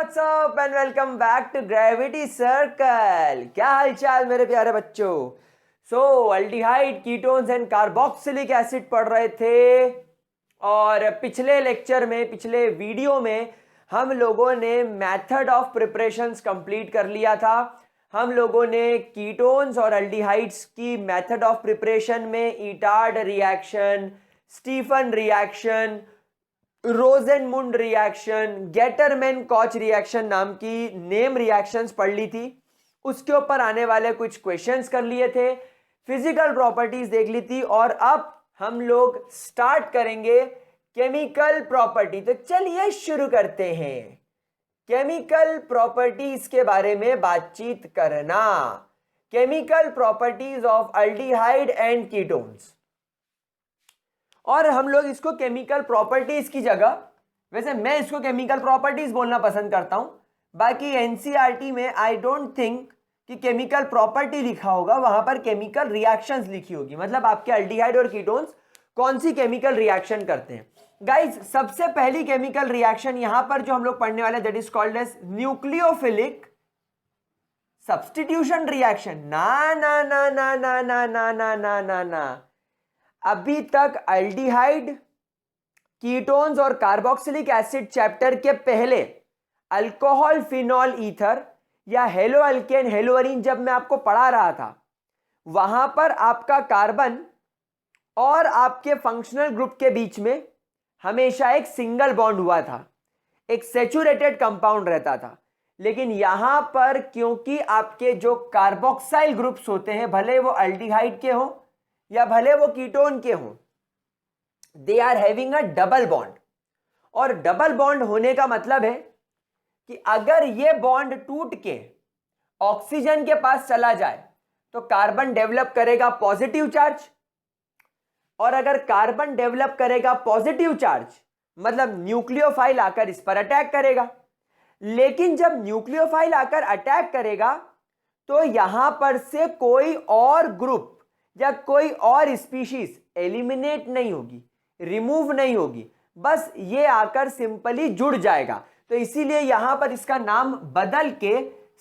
WhatsApp and welcome back to Gravity Circle. क्या हालचाल मेरे प्यारे बच्चों। Aldehyde, ketones and carboxylic acid पढ़ रहे थे और पिछले लेक्चर में, पिछले वीडियो में हम लोगों ने मेथड ऑफ प्रिपरेशंस कंप्लीट कर लिया था। हम लोगों ने कीटोन्स और अल्डिहाइड्स की मेथड ऑफ प्रिपरेशन में Etard reaction, Stephen reaction, Rosenmund reaction, Gattermann Koch reaction नाम की नेम रिएक्शंस पढ़ ली थी। उसके ऊपर आने वाले कुछ क्वेश्चंस कर लिए थे, फिजिकल प्रॉपर्टीज देख ली थी और अब हम लोग स्टार्ट करेंगे केमिकल प्रॉपर्टी। तो चलिए शुरू करते हैं केमिकल प्रॉपर्टीज के बारे में बातचीत करना। Chemical properties of aldehyde and ketones. और हम लोग इसको केमिकल प्रॉपर्टीज की जगह, वैसे मैं इसको केमिकल प्रॉपर्टीज बोलना पसंद करता हूं, बाकी एनसीईआरटी में आई डोंट थिंक कि केमिकल प्रॉपर्टी लिखा होगा, वहां पर केमिकल रिएक्शंस लिखी होगी। मतलब आपके अल्डिहाइड और कीटोन्स कौन सी केमिकल रिएक्शन करते हैं। गाइज, सबसे पहली केमिकल रिएक्शन यहां पर जो हम लोग पढ़ने वाले, that is called as nucleophilic substitution reaction. ना ना ना ना ना ना ना ना ना ना ना, अभी तक अल्डिहाइड, कीटोन्स और कार्बोक्सिलिक एसिड चैप्टर के पहले अल्कोहल, फिनॉल, ईथर या हेलो अल्केन, हेलोअरीन जब मैं आपको पढ़ा रहा था, वहां पर आपका कार्बन और आपके फंक्शनल ग्रुप के बीच में हमेशा एक सिंगल बॉन्ड हुआ था, एक सैचुरेटेड कंपाउंड रहता था। लेकिन यहां पर क्योंकि आपके जो कार्बोक्साइल ग्रुप्स होते हैं, भले वो अल्डिहाइड के हो या भले वो कीटोन के हों, they are having a double bond. और डबल बॉन्ड होने का मतलब है कि अगर ये बॉन्ड टूट के ऑक्सीजन के पास चला जाए तो कार्बन डेवलप करेगा पॉजिटिव चार्ज, और अगर कार्बन डेवलप करेगा पॉजिटिव चार्ज मतलब न्यूक्लियोफाइल आकर इस पर अटैक करेगा। लेकिन जब न्यूक्लियोफाइल आकर अटैक करेगा तो यहां पर से कोई और ग्रुप या कोई और स्पीशीज एलिमिनेट नहीं होगी, रिमूव नहीं होगी, बस ये आकर सिंपली जुड़ जाएगा। तो इसीलिए यहां पर इसका नाम बदल के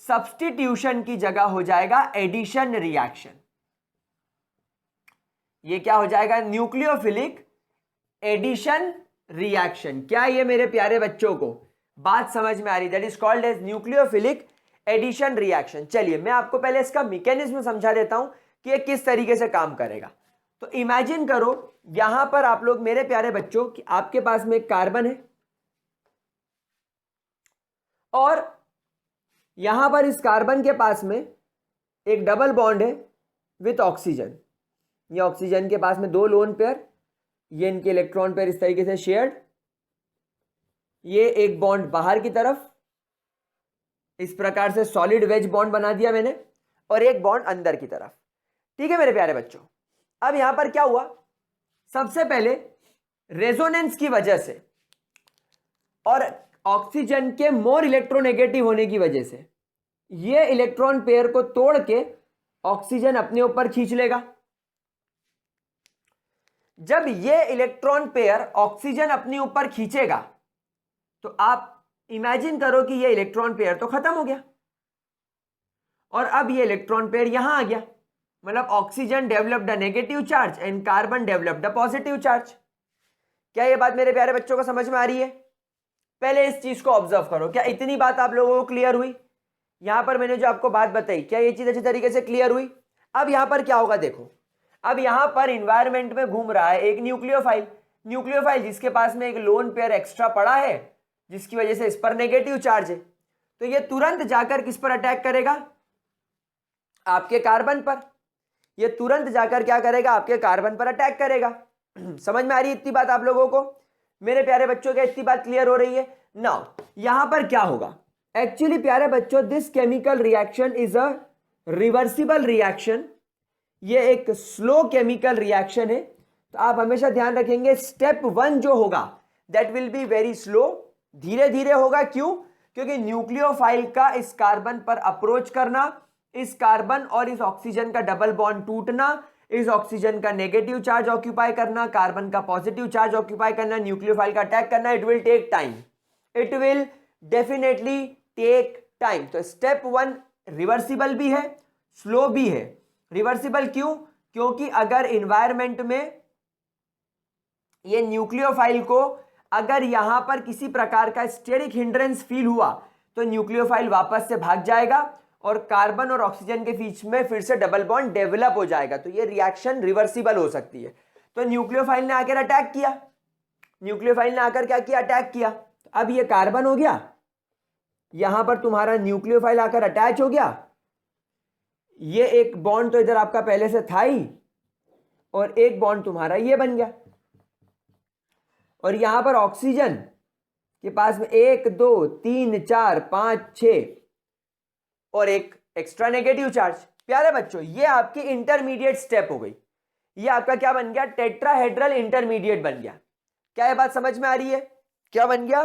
सब्स्टिट्यूशन की जगह हो जाएगा एडिशन रिएक्शन। ये क्या हो जाएगा? Nucleophilic addition reaction. क्या ये मेरे प्यारे बच्चों को बात समझ में आ रही? That is called as nucleophilic addition reaction. चलिए मैं आपको पहले इसका मैकेनिज्म समझा देता हूं कि ये किस तरीके से काम करेगा। तो इमेजिन करो यहां पर आप लोग मेरे प्यारे बच्चों कि आपके पास में एक कार्बन है और यहां पर इस कार्बन के पास में एक डबल बॉन्ड है विथ ऑक्सीजन। ये ऑक्सीजन के पास में दो लोन पेयर, ये इनके इलेक्ट्रॉन पेयर इस तरीके से शेयर्ड, ये एक बॉन्ड बाहर की तरफ, इस प्रकार से सॉलिड वेज बॉन्ड बना दिया मैंने, और एक बॉन्ड अंदर की तरफ। ठीक है मेरे प्यारे बच्चों। अब यहां पर क्या हुआ? सबसे पहले रेजोनेंस की वजह से और ऑक्सीजन के मोर इलेक्ट्रोनेगेटिव होने की वजह से ये इलेक्ट्रॉन पेयर को तोड़ के ऑक्सीजन अपने ऊपर खींच लेगा। जब ये इलेक्ट्रॉन पेयर ऑक्सीजन अपने ऊपर खींचेगा तो आप इमेजिन करो कि ये इलेक्ट्रॉन पेयर तो खत्म हो गया और अब ये इलेक्ट्रॉन पेयर यहां आ गया। मतलब oxygen developed a negative charge and carbon developed a positive charge. क्या ये बात मेरे प्यारे बच्चों को समझ में आ रही है? पहले इस चीज को ऑब्जर्व करो। क्या इतनी बात आप लोगों को क्लियर हुई? यहां पर मैंने जो आपको बात बताई, क्या ये चीज अच्छी तरीके से क्लियर हुई? अब यहां पर क्या होगा देखो। अब यहां पर इंवायरमेंट में घूम रहा है एक न्यूक्लियोफाइल जिसके पास में एक लोन पेयर एक्स्ट्रा पड़ा है, जिसकी वजह से इस पर नेगेटिव चार्ज है। तो ये तुरंत जाकर किस पर अटैक करेगा? आपके कार्बन पर। ये तुरंत जाकर क्या करेगा? आपके कार्बन पर अटैक करेगा। समझ में आ रही है इतनी बात आप लोगों को? मेरे प्यारे बच्चों क्या इतनी बात क्लियर हो रही है? नाउ यहां पर क्या होगा? एक्चुअली प्यारे बच्चों, this chemical reaction is a reversible reaction. ये एक स्लो केमिकल रिएक्शन है। तो आप हमेशा ध्यान रखेंगे स्टेप 1 जो होगा that will be very slow, धीरे धीरे होगा। क्यों? क्योंकि न्यूक्लियोफाइल का इस कार्बन पर अप्रोच करना, इस कार्बन और इस ऑक्सीजन का डबल बॉन्ड टूटना, इस ऑक्सीजन का नेगेटिव चार्ज ऑक्यूपाई करना, कार्बन का पॉजिटिव चार्ज ऑक्यूपाई करना, न्यूक्लियोफाइल का अटैक करना, it will take time, it will definitely take time. तो स्टेप 1 रिवर्सिबल भी है, स्लो भी है। रिवर्सिबल क्यों? क्योंकि अगर इन्वायरमेंट में ये न्यूक्लियोफाइल को अगर यहां पर किसी प्रकार का स्टेरिक हिंड्रेंस फील हुआ तो न्यूक्लियोफाइल वापस से भाग जाएगा और कार्बन और ऑक्सीजन के बीच में फिर से डबल बॉन्ड डेवलप हो जाएगा। तो ये रिएक्शन रिवर्सिबल हो सकती है। तो न्यूक्लियोफाइल ने आकर अटैक किया, न्यूक्लियोफाइल ने आकर क्या किया? अटैक किया। अब ये कार्बन हो गया, यहां पर तुम्हारा न्यूक्लियोफाइल आकर अटैच हो गया। ये एक बॉन्ड तो इधर आपका पहले से था ही, और एक बॉन्ड तुम्हारा ये बन गया। और यहां पर ऑक्सीजन के पास में 1 2 3 4 5 6 और एक एक्स्ट्रा नेगेटिव चार्ज। प्यारे बच्चों, ये आपकी इंटरमीडिएट स्टेप हो गई। ये आपका क्या बन गया? टेट्राहेड्रल इंटरमीडिएट बन गया। क्या ये बात समझ में आ रही है? क्या बन गया?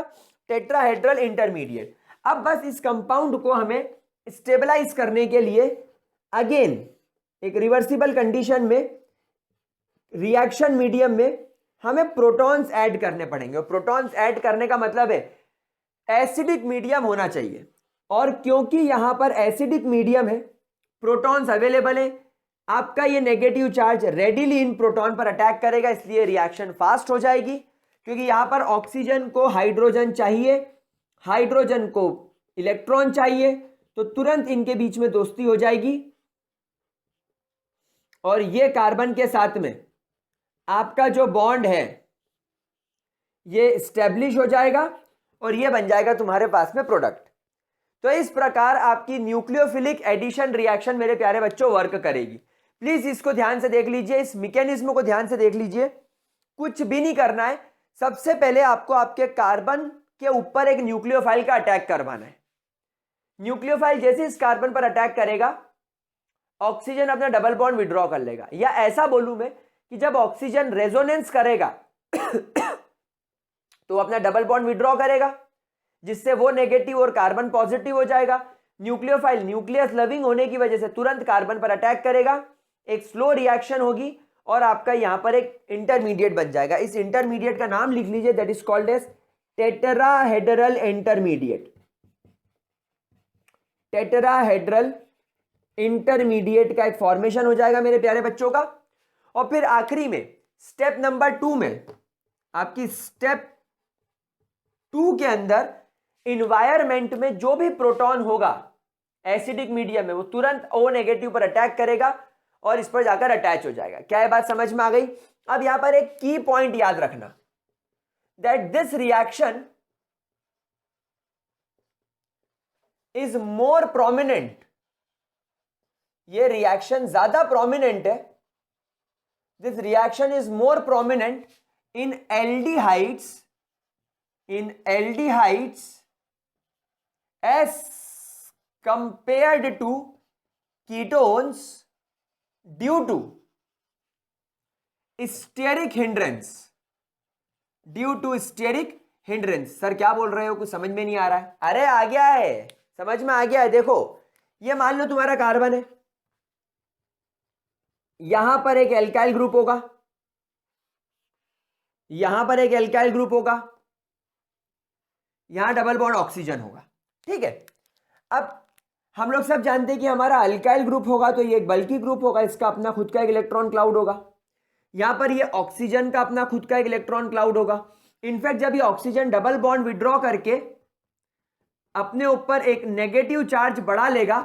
Tetrahedral intermediate. अब बस इस कंपाउंड को हमें स्टेबलाइज करने के लिए अगेन एक रिवर्सिबल कंडीशन में रिएक्शन मीडियम में हमें प्रोटॉन्स ऐड करने पड़ेंगे। और प्रोटॉन्स ऐड करने का मतलब है एसिडिक मीडियम होना चाहिए। और क्योंकि यहां पर एसिडिक मीडियम है, प्रोटॉन्स अवेलेबल है, आपका ये नेगेटिव चार्ज रेडिली इन प्रोटॉन पर अटैक करेगा, इसलिए रिएक्शन फास्ट हो जाएगी। क्योंकि यहां पर ऑक्सीजन को हाइड्रोजन चाहिए, हाइड्रोजन को इलेक्ट्रॉन चाहिए, तो तुरंत इनके बीच में दोस्ती हो जाएगी और ये कार्बन के साथ में आपका जो बॉन्ड है ये स्टेब्लिश हो जाएगा और ये बन जाएगा तुम्हारे पास में प्रोडक्ट। तो इस प्रकार आपकी न्यूक्लियोफिलिक एडिशन रिएक्शन मेरे प्यारे बच्चों वर्क करेगी। प्लीज इसको ध्यान से देख लीजिए, इस मैकेनिज्म को ध्यान से देख लीजिए। कुछ भी नहीं करना है, सबसे पहले आपको आपके कार्बन के ऊपर एक न्यूक्लियोफाइल का अटैक करवाना है। न्यूक्लियोफाइल जैसे इस कार्बन पर अटैक करेगा, ऑक्सीजन अपना डबल बॉन्ड विड्रॉ कर लेगा। या ऐसा बोलूं मैं कि जब ऑक्सीजन रेजोनेंस करेगा तो अपना डबल बॉन्ड विड्रॉ करेगा, जिससे वो नेगेटिव और कार्बन पॉजिटिव हो जाएगा। न्यूक्लियोफाइल न्यूक्लियस लविंग होने की वजह से तुरंत कार्बन पर अटैक करेगा, एक स्लो रिएक्शन होगी और आपका यहां पर एक इंटरमीडिएट बन जाएगा। इस इंटरमीडिएट का नाम लिख लीजिए, that is called as tetrahedral intermediate. Tetrahedral intermediate का एक फॉर्मेशन हो जाएगा मेरे प्यारे बच्चों का। और फिर आखिरी में स्टेप नंबर 2 में, आपकी स्टेप 2 के अंदर इन्वायरमेंट में जो भी प्रोटॉन होगा एसिडिक मीडियम में, वो तुरंत O नेगेटिव पर अटैक करेगा और इस पर जाकर अटैच हो जाएगा। क्या ये बात समझ में आ गई? अब यहां पर एक की पॉइंट याद रखना, that this reaction is more prominent. ये रिएक्शन ज्यादा प्रोमिनेंट है, this reaction is more prominent in aldehydes, as compared to ketones due to steric hindrance, sir क्या बोल रहे हो? कुछ समझ में नहीं आ रहा है। अरे आ गया है, समझ में आ गया है। देखो, ये मान लो तुम्हारा कार्बन है, यहां पर एक एल्काइल ग्रुप होगा, यहां पर एक एल्काइल ग्रुप होगा, यहां डबल बॉन्ड ऑक्सीजन होगा। ठीक है, अब हम लोग सब जानते हैं कि हमारा अल्काइल ग्रुप होगा तो ये एक बल्की ग्रुप होगा, इसका अपना खुद का एक इलेक्ट्रॉन क्लाउड होगा। यहां पर ये ऑक्सीजन का अपना खुद का एक इलेक्ट्रॉन क्लाउड होगा। इनफैक्ट जब ये ऑक्सीजन डबल बॉन्ड विड्रॉ करके अपने ऊपर एक नेगेटिव चार्ज बढ़ा लेगा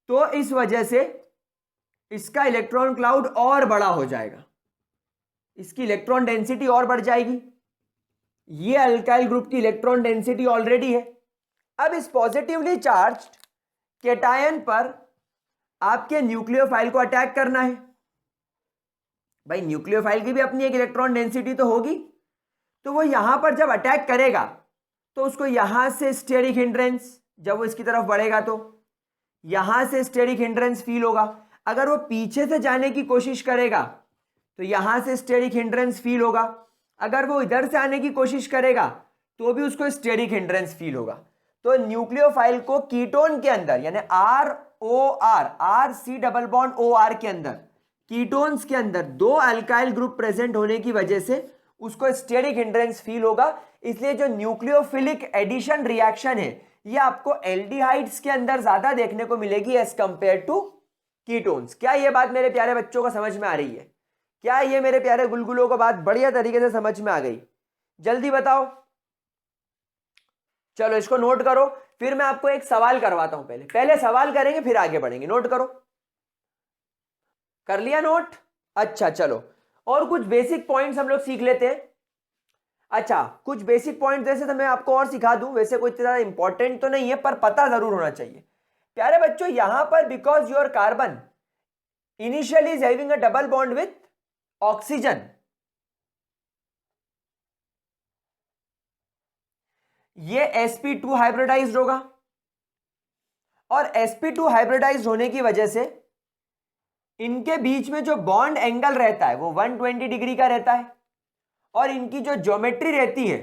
तो इस वजह से इसका इलेक्ट्रॉन क्लाउड और बड़ा हो जाएगा, इसकी इलेक्ट्रॉन डेंसिटी और बढ़ जाएगी। ये अल्काइल ग्रुप की इलेक्ट्रॉन डेंसिटी ऑलरेडी है। अब इस पॉजिटिवली चार्ज्ड केटायन पर आपके न्यूक्लियोफाइल को अटैक करना है। भाई न्यूक्लियोफाइल की भी अपनी एक इलेक्ट्रॉन डेंसिटी तो होगी, तो वो यहां पर जब अटैक करेगा तो उसको यहां से स्टेरिक हिंड्रेंस, जब वो इसकी तरफ बढ़ेगा तो यहां से स्टेरिक हिंड्रेंस फील होगा। अगर वो पीछे से जाने की कोशिश करेगा तो यहां से स्टेरिक हिंड्रेंस फील होगा। अगर वो इधर से आने की कोशिश करेगा तो भी उसको स्टेरिक हिंड्रेंस फील होगा। तो न्यूक्लियोफाइल को कीटोन के अंदर यानी RC डबल बॉन्ड OR के अंदर, कीटोन्स के अंदर दो अल्काइल ग्रुप प्रेजेंट होने की वजह से उसको स्टेरिक हिंड्रेंस फील होगा। इसलिए जो न्यूक्लियोफिलिक एडिशन रिएक्शन है ये आपको एल्डिहाइड्स के अंदर ज्यादा देखने को मिलेगी एज कंपेयर टू कीटोन्स। क्या ये बात मेरे प्यारे बच्चों को समझ में आ रही है? क्या ये मेरे प्यारे गुलगुलों को बात बढ़िया तरीके से समझ में आ गई? जल्दी बताओ। चलो इसको नोट करो, फिर मैं आपको एक सवाल करवाता हूं। पहले सवाल करेंगे फिर आगे बढ़ेंगे। नोट करो। कर लिया नोट? अच्छा चलो, और कुछ बेसिक पॉइंट्स हम लोग सीख लेते हैं। अच्छा, कुछ बेसिक पॉइंट जैसे तो मैं आपको और सिखा दूं, वैसे कोई इतना इंपॉर्टेंट तो नहीं है पर पता जरूर होना चाहिए। प्यारे बच्चों, यहां पर because your carbon initially is having a double bond with oxygen, ये sp2 हाइब्रिडाइज्ड होगा, और sp2 हाइब्रिडाइज्ड होने की वजह से इनके बीच में जो बॉन्ड एंगल रहता है वो 120 डिग्री का रहता है, और इनकी जो ज्योमेट्री रहती है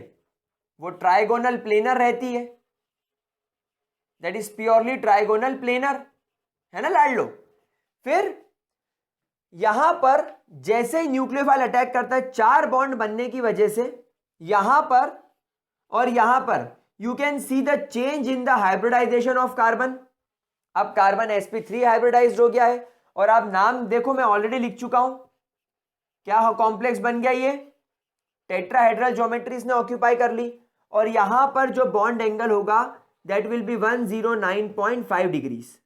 वो ट्राइगोनल प्लेनर रहती है। That is purely trigonal planar, है ना लाड लो। फिर यहां पर जैसे ही न्यूक्लियोफाइल अटैक करता है, 4 बॉन्ड बनने की वजह से यहां पर और यहां पर you can see the change in the hybridization of carbon. अब कार्बन sp3 हाइब्रिडाइज्ड हो गया है, और आप नाम देखो मैं ऑलरेडी लिख चुका हूं, क्या कॉम्प्लेक्स बन गया, ये टेट्राहेड्रल ज्योमेट्री इसने ऑक्यूपाई कर ली, और यहां पर जो बॉन्ड एंगल होगा that will be 109.5 degrees.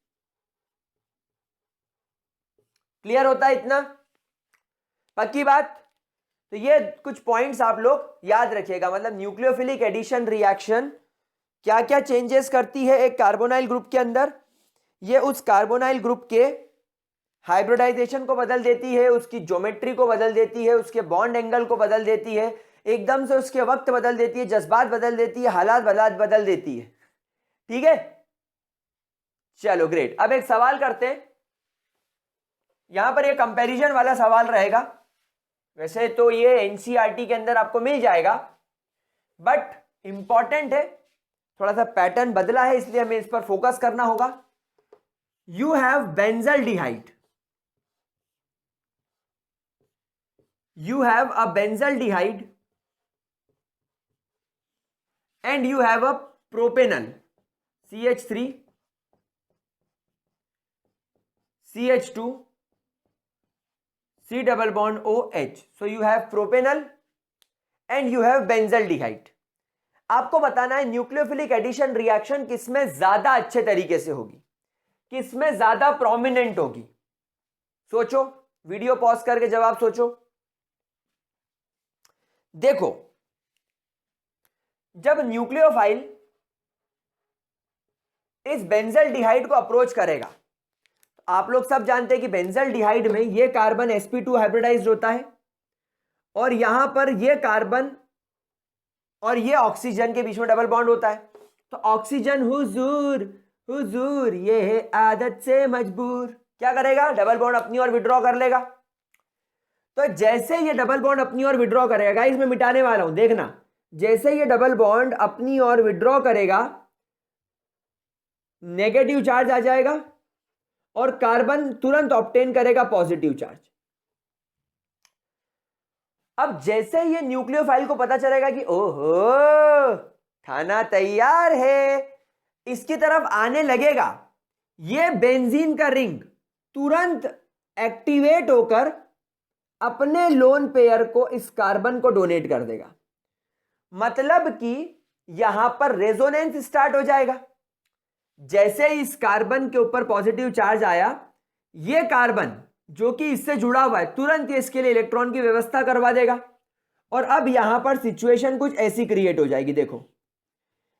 Clear होता है इतना? पक्की बात? तो ये कुछ पॉइंट्स आप लोग याद रखिएगा। मतलब न्यूक्लियोफिलिक एडिशन रिएक्शन क्या क्या चेंजेस करती है एक कार्बोनाइल ग्रुप के अंदर। ये उस कार्बोनाइल ग्रुप के हाइब्रिडाइजेशन को बदल देती है, उसकी ज्योमेट्री को बदल देती है, उसके बॉन्ड एंगल को बदल देती है, एकदम से उसके वक्त बदल देती है, जज्बात बदल देती है, हालात बदल देती है। ठीक है, चलो ग्रेट। अब एक सवाल करते हैं। यहां पर ये कंपैरिजन वाला सवाल रहेगा। वैसे तो ये एनसीईआरटी के अंदर आपको मिल जाएगा, बट इंपॉर्टेंट है, थोड़ा सा पैटर्न बदला है इसलिए हमें इस पर फोकस करना होगा। You have benzaldehyde, you have a benzaldehyde and you have a propanol CH3 CH2 C double bond OH, so you have propanol and you have benzaldehyde। आपको बताना है न्यूक्लियोफिलिक एडिशन रिएक्शन किसमें ज्यादा अच्छे तरीके से होगी, किसमें ज्यादा प्रोमिनेंट होगी। सोचो, वीडियो पॉज करके जवाब सोचो। देखो, जब न्यूक्लियोफाइल इस बेंजल्डिहाइड को अप्रोच करेगा, आप लोग सब जानते हैं कि बेंजल्डिहाइड में यह कार्बन sp2 हाइब्रिडाइज्ड होता है, और यहां पर यह कार्बन और यह ऑक्सीजन के बीच में डबल बॉन्ड होता है। तो ऑक्सीजन हुजूर हुजूर ये है आदत से मजबूर, क्या करेगा? डबल बॉन्ड अपनी ओर विड्रॉ कर लेगा। तो जैसे ये डबल बॉन्ड अपनी ओर विड्रॉ करेगा, गाइस मैं मिटाने वाला हूं, देखना, जैसे ये डबल बॉन्ड अपनी ओर विड्रॉ करेगा नेगेटिव चार्ज आ जाएगा और कार्बन तुरंत ऑब्टेन करेगा पॉजिटिव चार्ज। अब जैसे ये न्यूक्लियोफाइल को पता चलेगा कि ओहो खाना तैयार है, इसकी तरफ आने लगेगा, ये बेंजीन का रिंग तुरंत एक्टिवेट होकर अपने लोन पेयर को इस कार्बन को डोनेट कर देगा। मतलब कि यहां पर रेजोनेंस स्टार्ट हो जाएगा। जैसे इस कार्बन के ऊपर पॉजिटिव चार्ज आया, ये कार्बन जो कि इससे जुड़ा हुआ है तुरंत ये इसके लिए इलेक्ट्रॉन की व्यवस्था करवा देगा, और अब यहां पर सिचुएशन कुछ ऐसी क्रिएट हो जाएगी। देखो,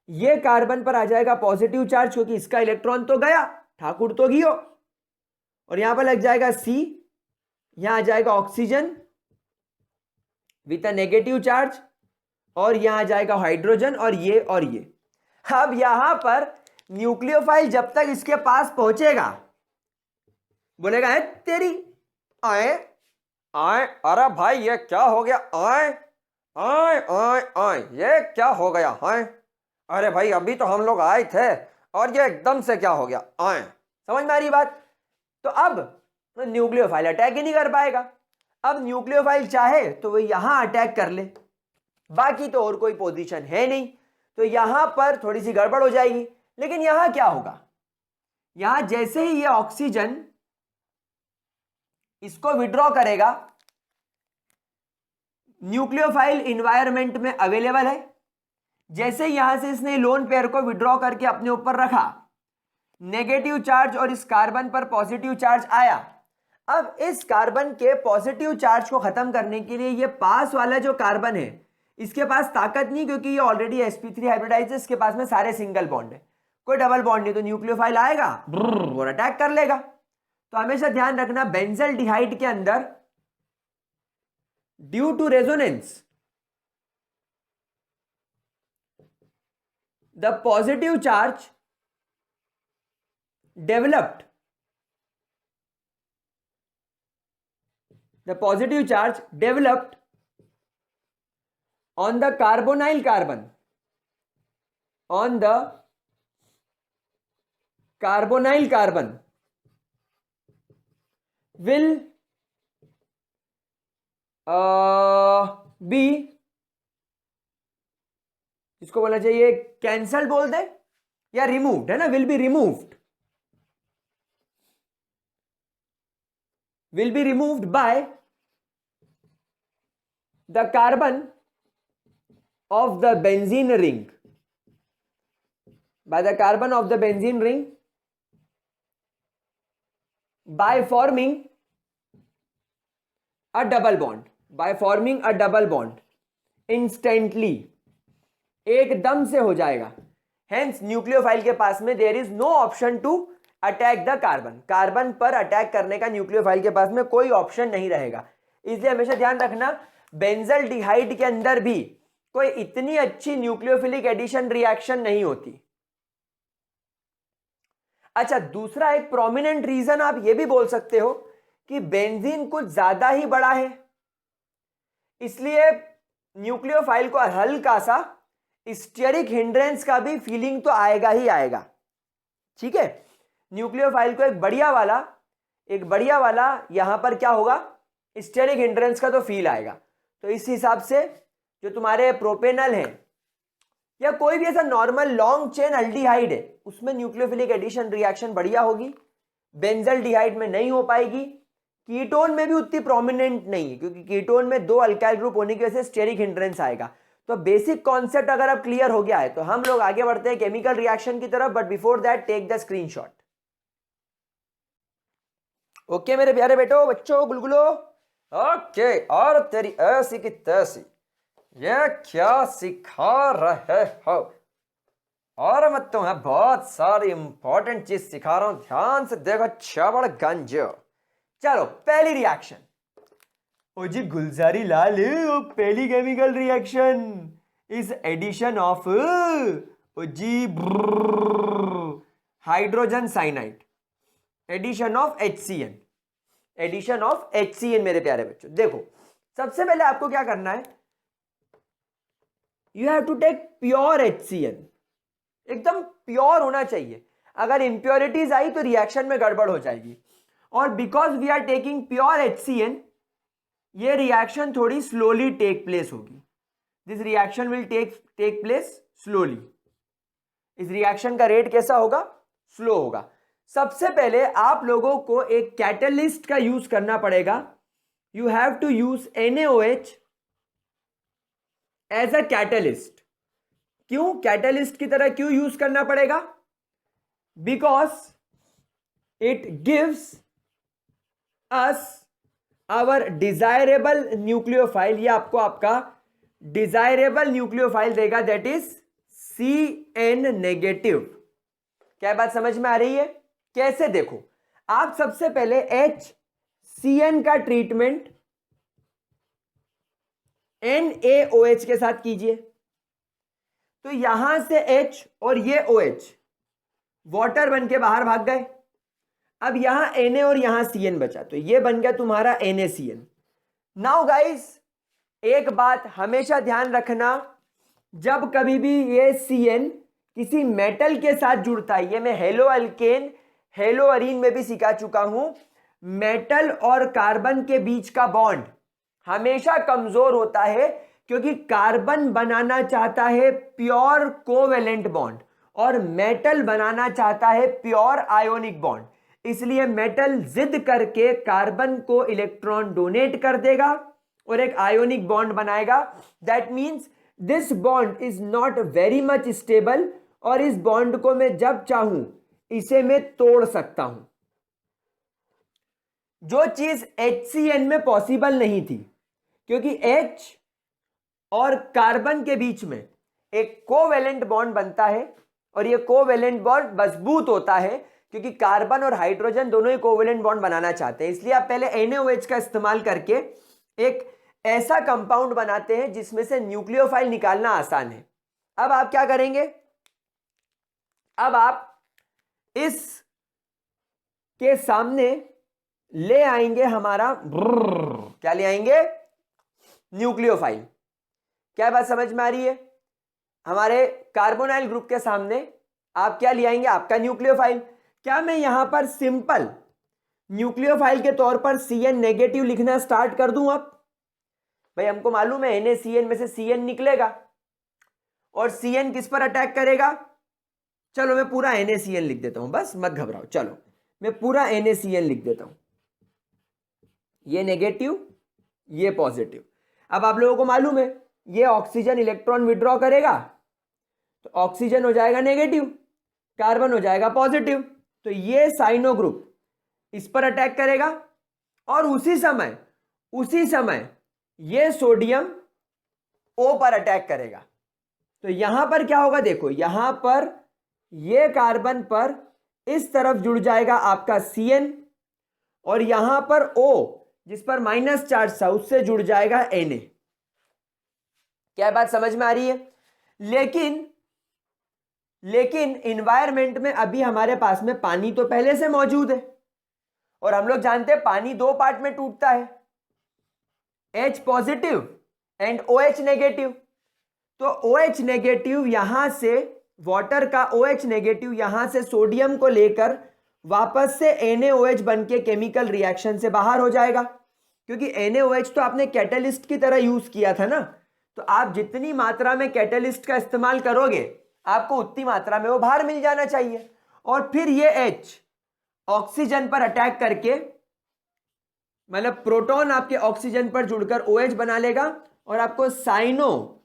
ये कार्बन पर आ जाएगा पॉजिटिव चार्ज क्योंकि इसका इलेक्ट्रॉन तो गया, ठाकुर तो गियो, और यहां पर लग जाएगा C, यहां आ जाएगा oxygen with a negative charge, और यहां आ जाएगा हाइड्रोजन, और ये और ये। अब यहां पर न्यूक्लियोफाइल जब तक इसके पास पहुंचेगा बोलेगा है तेरी आए आए, अरे भाई ये क्या हो गया, आए आए आए आए, ये क्या हो गया, आए अरे भाई अभी तो हम लोग आए थे और ये एकदम से क्या हो गया, आए। समझ में आ रही बात? तो अब न्यूक्लियोफाइल अटैक ही नहीं कर पाएगा। अब न्यूक्लियोफाइल चाहे तो वो यहां अटैक कर ले, बाकी तो और कोई पोजीशन है नहीं, तो यहां पर थोड़ी सी गड़बड़ हो जाएगी। लेकिन यहां क्या होगा, यहां जैसे ही ये ऑक्सीजन इसको विड्रॉ करेगा, न्यूक्लियोफाइल इन्वायरमेंट में अवेलेबल है, जैसे यहां से इसने लोन पेयर को विड्रॉ करके अपने ऊपर रखा, नेगेटिव चार्ज और इस कार्बन पर पॉजिटिव चार्ज आया। अब इस कार्बन के पॉजिटिव चार्ज को खत्म करने के लिए ये पास वाला जो कार्बन है इसके पास ताकत नहीं, क्योंकि ये ऑलरेडी sp3 हाइब्रिडाइज है, इसके पास में सारे सिंगल बॉन्ड है, कोई डबल बॉन्ड नहीं, तो न्यूक्लियोफाइल आएगा और अटैक कर लेगा। तो हमेशा ध्यान रखना, बेंजल्डिहाइड के अंदर due to resonance the positive charge developed, the positive charge developed on the carbonyl carbon, on the carbonyl carbon will be, इसको बोलना चाहिए कैंसल बोल दे या रिमूव्ड, है ना, will be removed, will be removed by the carbon of the benzene ring, by the carbon of the benzene ring, by forming a double bond, by forming a double bond instantly, एकदम से हो जाएगा। Hence nucleophile के पास में there is no option to attack the carbon, carbon पर attack करने का nucleophile के पास में कोई ऑप्शन नहीं रहेगा। इसलिए हमेशा ध्यान रखना, बेंजल्डिहाइड के अंदर भी कोई इतनी अच्छी न्यूक्लियोफिलिक एडिशन रिएक्शन नहीं होती। अच्छा, दूसरा एक प्रोमिनेंट रीजन आप ये भी बोल सकते हो कि बेंजीन कुछ ज्यादा ही बड़ा है, इसलिए न्यूक्लियोफाइल को हल्का सा स्टेरिक हिंड्रेंस का भी फीलिंग तो आएगा ही आएगा। ठीक है, न्यूक्लियोफाइल को एक बढ़िया वाला यहां पर क्या होगा, स्टेरिक हिंड्रेंस का तो फील आएगा। तो इस हिसाब से जो तुम्हारे प्रोपेनल है या कोई भी ऐसा नॉर्मल लॉन्ग चेन अल्डिहाइड है उसमें न्यूक्लियोफिलिक एडिशन रिएक्शन बढ़िया होगी, बेंजल्डिहाइड में नहीं हो पाएगी। कीटोन में भी उतनी प्रोमिनेंट नहीं है, क्योंकि कीटोन में 2 अल्काइल ग्रुप होने की वजह से स्टेरिक हिंड्रेंस आएगा। तो बेसिक कॉन्सेप्ट अगर अब क्लियर हो गया है तो हम लोग आगे बढ़ते हैं केमिकल रिएक्शन की तरफ, but before that take the screenshot. Okay मेरे प्यारे बेटो, बच्चों, गुलगुलो, ओके। और तेरी ऐसी की तैसी, ये क्या सिखा रहे हो? और मत तुम्हें बहुत सारी इंपॉर्टेंट चीज सिखा रहा हूं, ध्यान से देखो चावड़ गंज। चलो पहली रिएक्शन, ओ जी गुलजारी लाल, पहली chemical reaction is addition of ओ जी hydrogen cyanide, addition of HCN, addition of HCN। मेरे प्यारे बच्चों देखो, सबसे पहले आपको क्या करना है, you have to take pure HCN, एकदम प्योर होना चाहिए। अगर इंप्योरिटीज आई तो रिएक्शन में गड़बड़ हो जाएगी, और because we are taking pure HCN, ये रिएक्शन थोड़ी स्लोली टेक प्लेस होगी। This reaction will take place slowly. इस रिएक्शन का रेट कैसा होगा, स्लो होगा। सबसे पहले आप लोगों को एक कैटलिस्ट का यूज करना पड़ेगा। You have to use NaOH as a catalyst. क्यों कैटलिस्ट की तरह क्यों यूज करना पड़ेगा? Because it gives us our desirable nucleophile, ये आपको आपका डिजायरेबल न्यूक्लियोफाइल देगा, दैट इज CN नेगेटिव। क्या बात समझ में आ रही है? कैसे? देखो, आप सबसे पहले HCN का ट्रीटमेंट NaOH के साथ कीजिए। तो यहां से H और ये OH वाटर बन के बाहर भाग गए। अब यहां Na और यहां CN बचा, तो ये बन गया तुम्हारा NaCN। नाउ गाइस, एक बात हमेशा ध्यान रखना, जब कभी भी ये CN किसी मेटल के साथ जुड़ता है, ये मैं हेलो अल्केन हेलो अरीन में भी सिखा चुका हूं, मेटल और कार्बन के बीच का बॉन्ड हमेशा कमजोर होता है, क्योंकि कार्बन बनाना चाहता है प्योर कोवेलेंट बॉन्ड और मेटल बनाना चाहता है प्योर आयोनिक बॉन्ड, इसलिए मेटल जिद करके कार्बन को इलेक्ट्रॉन डोनेट कर देगा और एक आयोनिक बॉन्ड बनाएगा। That means this bond is not very much stable और इस बॉन्ड को मैं जब चाहूं इसे मैं तोड़ सकता हूं, जो चीज HCN में पॉसिबल नहीं थी, क्योंकि H और कार्बन के बीच में एक कोवेलेंट बॉन्ड बनता है और ये कोवेलेंट बॉन्ड मजबूत होता है क्योंकि कार्बन और हाइड्रोजन दोनों ही कोवेलेंट बॉन्ड बनाना चाहते हैं। इसलिए आप पहले NaOH का इस्तेमाल करके एक ऐसा कंपाउंड बनाते हैं जिसमें से न्यूक्लियोफाइल निकालना आसान है। अब आप क्या करेंगे, अब आप इस के सामने ले आएंगे हमारा क्या ले आएंगे, न्यूक्लियोफाइल। क्या बात समझ में आ रही है? हमारे कार्बोनाइल ग्रुप के सामने आप क्या ले आएंगे, आपका न्यूक्लियोफाइल। क्या मैं यहां पर सिंपल न्यूक्लियोफाइल के तौर पर Cn नेगेटिव लिखना स्टार्ट कर दूं? अब भाई हमको मालूम है NaCN में से Cn निकलेगा और Cn किस पर अटैक करेगा। चलो मैं पूरा NaCN लिख देता हूं, बस मत घबराओ। चलो मैं पूरा NaCN लिख देता हूं, ये नेगेटिव ये पॉजिटिव। अब आप लोगों को मालूम है ये ऑक्सीजन इलेक्ट्रॉन विड्रॉ करेगा तो ऑक्सीजन हो जाएगा नेगेटिव, कार्बन हो जाएगा पॉजिटिव, तो ये साइनो ग्रुप इस पर अटैक करेगा और उसी समय ये सोडियम O पर अटैक करेगा। तो यहां पर क्या होगा, देखो यहां पर ये कार्बन पर इस तरफ जुड़ जाएगा आपका Cn और यहां पर O जिस पर माइनस चार्ज था उससे जुड़ जाएगा Na। क्या बात समझ में आ रही है? लेकिन इन्वायरमेंट में अभी हमारे पास में पानी तो पहले से मौजूद है और हम लोग जानते हैं पानी दो पार्ट में टूटता है, H positive and OH negative. तो OH नेगेटिव यहां से वाटर का OH नेगेटिव यहां से सोडियम को लेकर वापस से NaOH बन के केमिकल रिएक्शन से बाहर हो जाएगा, क्योंकि NaOH तो आपने कैटलिस्ट की तरह यूज किया था ना। तो आप जितनी मात्रा में कैटलिस्ट का इस्तेमाल करोगे आपको उतनी मात्रा में वो बाहर मिल जाना चाहिए। और फिर ये H ऑक्सीजन पर अटैक करके, मतलब प्रोटॉन आपके ऑक्सीजन पर जुड़कर OH बना लेगा और आपको साइनो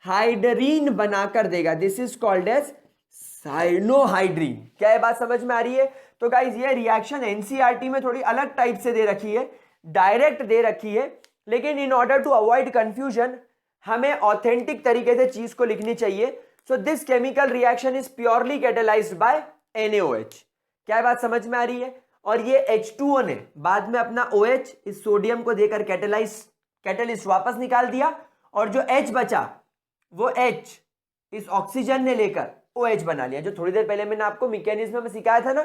हाइड्रीन बनाकर देगा। This is called as cyanohydrin. क्या ये बात समझ में आ रही है? तो गाइज ये रिएक्शन एनसीईआरटी में थोड़ी अलग टाइप से दे रखी है, डायरेक्ट दे रखी है, लेकिन in order to avoid confusion हमें ऑथेंटिक तरीके से चीज को लिखनी चाहिए। So this chemical reaction is purely catalysed by NaOH। क्या बात समझ में आ रही है? और ये H2O ने बाद में अपना OH इस सोडियम को देकर कैटेलिस्ट वापस निकाल दिया और जो H बचा वो H इस ऑक्सीजन ने लेकर OH बना लिया। जो थोड़ी देर पहले मैंने आपको मैकेनिज्म में सिखाया था ना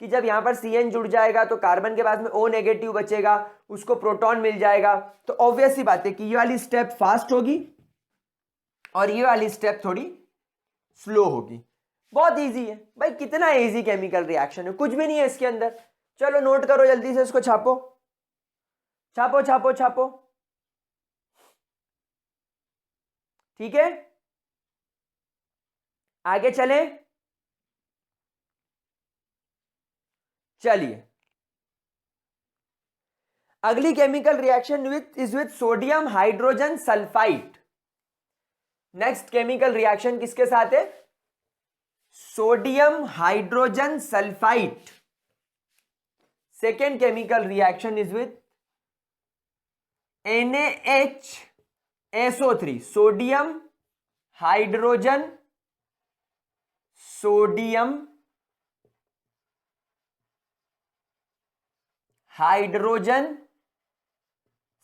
कि जब यहां पर Cn जुड़ जाएगा तो कार्बन के बाद में O नेगेटिव बचेगा, उसको प्रोटॉन मिल जाएगा। तो ऑब्वियस सी बात है कि ये वाली स्टेप फास्ट होगी और ये वाली स्टेप थोड़ी स्लो होगी। बहुत इजी है भाई, कितना इजी केमिकल रिएक्शन है, कुछ भी नहीं है इसके अंदर। चलो नोट करो जल्दी से, इसको छापो छापो छापो छापो, ठीक है आगे चले। चलिए अगली chemical reaction with sodium hydrogen sulphide. Next chemical reaction किसके साथ है? Sodium hydrogen sulphide. Second chemical reaction is with NaHSO3, sodium hydrogen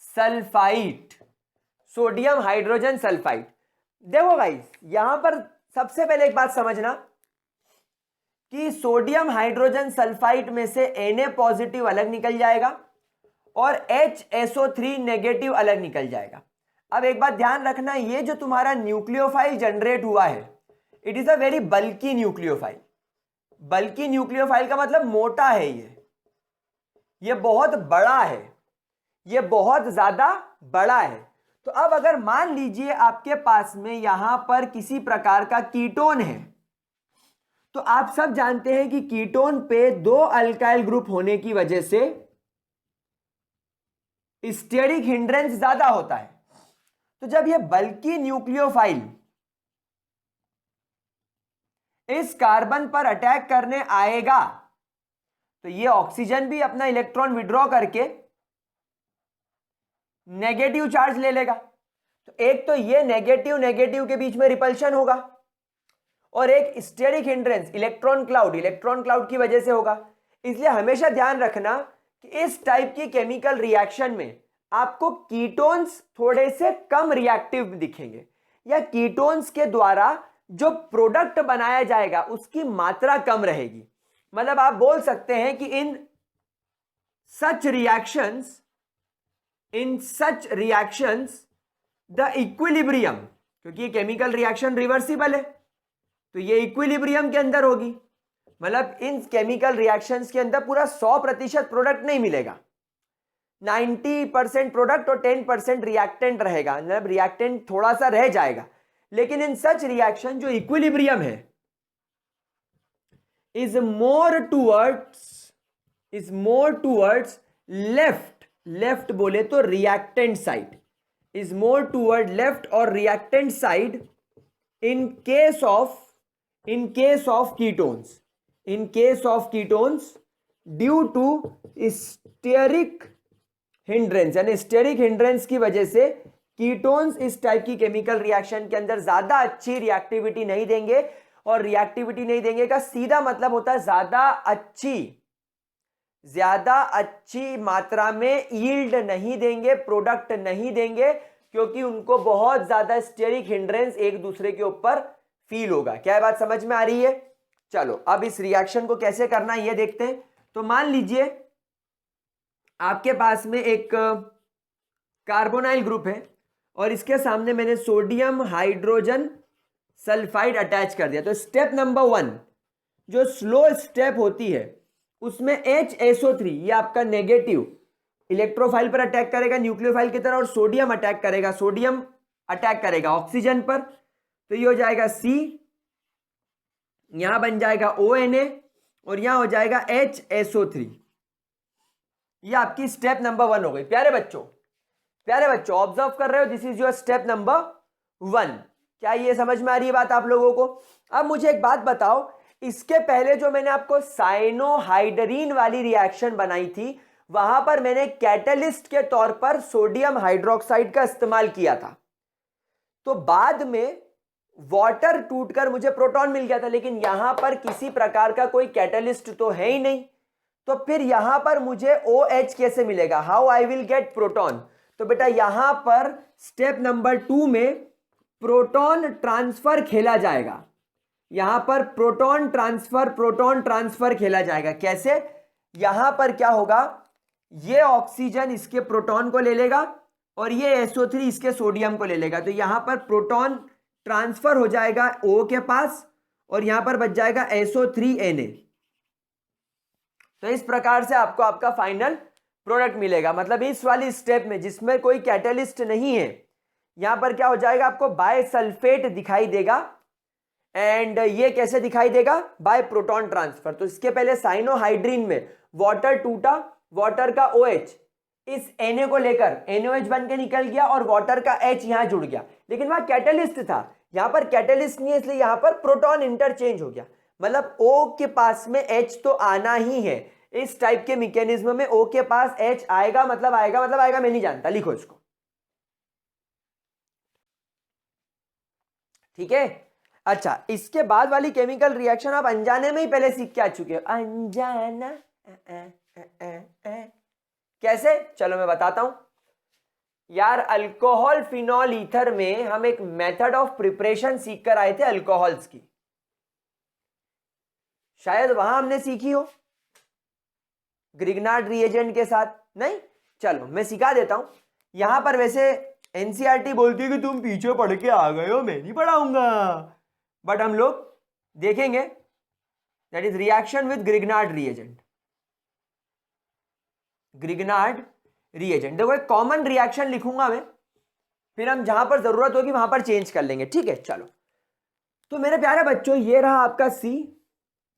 sulphide. Sodium hydrogen sulphide. देखो गाइस यहां पर सबसे पहले एक बात समझना कि सोडियम हाइड्रोजन सल्फाइड में से Na पॉजिटिव अलग निकल जाएगा और HSO3 नेगेटिव अलग निकल जाएगा। अब एक बात ध्यान रखना, ये जो तुम्हारा न्यूक्लियोफाइल जनरेट हुआ है it is a very bulky nucleophile. Bulky nucleophile का मतलब मोटा है, ये बहुत बड़ा है, ये बहुत ज्यादा बड़ा है। तो अब अगर मान लीजिए आपके पास में यहां पर किसी प्रकार का कीटोन है, तो आप सब जानते हैं कि कीटोन पे दो अल्काइल ग्रुप होने की वजह से स्टेरिक हिंड्रेंस ज्यादा होता है। तो जब यह बल्कि न्यूक्लियोफाइल इस कार्बन पर अटैक करने आएगा, तो ये ऑक्सीजन भी अपना इलेक्ट्रॉन विड्रॉ करके नेगेटिव चार्ज ले लेगा। तो एक तो ये नेगेटिव नेगेटिव के बीच में रिपल्शन होगा, और एक स्टेरिक हिंड्रेंस इलेक्ट्रॉन क्लाउड की वजह से होगा। इसलिए हमेशा ध्यान रखना कि इस टाइप की केमिकल रिएक्शन में आपको कीटोन्स थोड़े से कम रिएक्टिव दिखेंगे, या कीटोन्स के द्वारा जो प्रोडक्ट बनाया जाएगा उसकी मात्रा कम रहेगी। मतलब आप बोल सकते हैं कि इन सच रिएक्शंस द इक्विलिब्रियम, क्योंकि ये केमिकल रिएक्शन रिवर्सिबल है, तो ये इक्विलिब्रियम के अंदर होगी। मतलब इन केमिकल रिएक्शंस के अंदर पूरा 100% प्रोडक्ट नहीं मिलेगा, 90% प्रोडक्ट और 10% रिएक्टेंट रहेगा। मतलब रिएक्टेंट थोड़ा सा रह जाएगा। लेकिन इन सच रिएक्शन जो इक्विलिब्रियम है is more towards लेफ्ट बोले तो reactant side, is more toward left और reactant side in case of ketones due to steric hindrance, यानी स्टेरिक हिंड्रेंस की वजह से कीटोन्स इस टाइप की केमिकल रिएक्शन के अंदर ज्यादा अच्छी रिएक्टिविटी नहीं देंगे। और रिएक्टिविटी नहीं देंगे का सीधा मतलब होता है ज्यादा अच्छी मात्रा में यील्ड नहीं देंगे, प्रोडक्ट नहीं देंगे, क्योंकि उनको बहुत ज्यादा स्टेरिक हिंड्रेंस एक दूसरे के ऊपर फील होगा। क्या बात समझ में आ रही है? चलो अब इस रिएक्शन को कैसे करना है ये देखते हैं। तो मान लीजिए आपके पास में एक कार्बोनाइल ग्रुप है और इसके सामने मैंने सोडियम हाइड्रोजन सल्फाइड अटैच कर दिया। तो स्टेप नंबर 1 जो स्लो स्टेप होती है उसमें HSO3 ये आपका नेगेटिव इलेक्ट्रोफाइल पर अटैक करेगा न्यूक्लियोफाइल की तरह, और सोडियम अटैक करेगा ऑक्सीजन पर। तो ये हो जाएगा C, यहां बन जाएगा ONA और यहां हो जाएगा HSO3। ये आपकी स्टेप नंबर 1 हो गई। प्यारे बच्चों ऑब्जर्व कर रहे हो, this is your step number 1। क्या ये समझ में आ रही है बात आप लोगों को? अब मुझे एक बात बताओ, इसके पहले जो मैंने आपको साइनोहाइड्रीन वाली रिएक्शन बनाई थी वहां पर मैंने कैटलिस्ट के तौर पर सोडियम हाइड्रोक्साइड का इस्तेमाल किया था। तो बाद में वाटर टूटकर मुझे प्रोटॉन मिल गया था, लेकिन यहां पर किसी प्रकार का कोई कैटलिस्ट तो है ही नहीं। तो फिर यहां पर मुझे OH कैसे मिलेगा? How I will get proton? तो बेटा यहां पर स्टेप नंबर 2 में प्रोटॉन ट्रांसफर खेला जाएगा। यहां पर प्रोटॉन ट्रांसफर खेला जाएगा। कैसे? यहां पर क्या होगा, ये ऑक्सीजन इसके प्रोटॉन को ले लेगा और ये SO3 इसके सोडियम को ले लेगा। तो यहां पर प्रोटॉन ट्रांसफर हो जाएगा O के पास और यहां पर बच जाएगा SO3Na। तो इस प्रकार से आपको आपका फाइनल प्रोडक्ट मिलेगा। मतलब इस वाली स्टेप में जिसमें कोई कैटलिस्ट नहीं है, यहां पर क्या हो जाएगा, आपको बायसल्फेट दिखाई देगा। एंड ये कैसे दिखाई देगा? By proton transfer. तो इसके पहले साइनोहाइड्रीन में वाटर टूटा, वाटर का OH इस Na को लेकर NOH बन के निकल गया और वाटर का H यहां जुड़ गया, लेकिन वहां कैटलिस्ट था। यहां पर कैटलिस्ट नहीं है, इसलिए यहां पर प्रोटॉन इंटरचेंज हो गया। मतलब O के पास में H तो आना ही है। इस टाइप के मैकेनिज्म में O के पास H आएगा मतलब आएगा, मैं नहीं जानता, लिखो इसको। ठीक है। अच्छा, इसके बाद वाली केमिकल रिएक्शन आप अनजाने में ही पहले सीख के आ चुके हो। अनजाना कैसे? चलो मैं बताता हूं यार। अल्कोहल फिनॉल ईथर में हम एक मेथड ऑफ प्रिपरेशन सीख कर आए थे अल्कोहल्स की, शायद वहां हमने सीखी हो ग्रिग्नार्ड रिएजेंट के साथ। नहीं, चलो मैं सिखा देता हूं। यहां पर वैसे एनसीईआरटी बोलती है कि तुम पीछे पढ़ के आ गए हो, मैं नहीं पढ़ाऊंगा, बट हम लोग देखेंगे। That is reaction with Grignard reagent. देखो एक कॉमन रिएक्शन लिखूंगा मैं, फिर हम जहां पर जरूरत होगी वहां पर चेंज कर लेंगे, ठीक है। चलो, तो मेरे प्यारे बच्चों ये रहा आपका सी,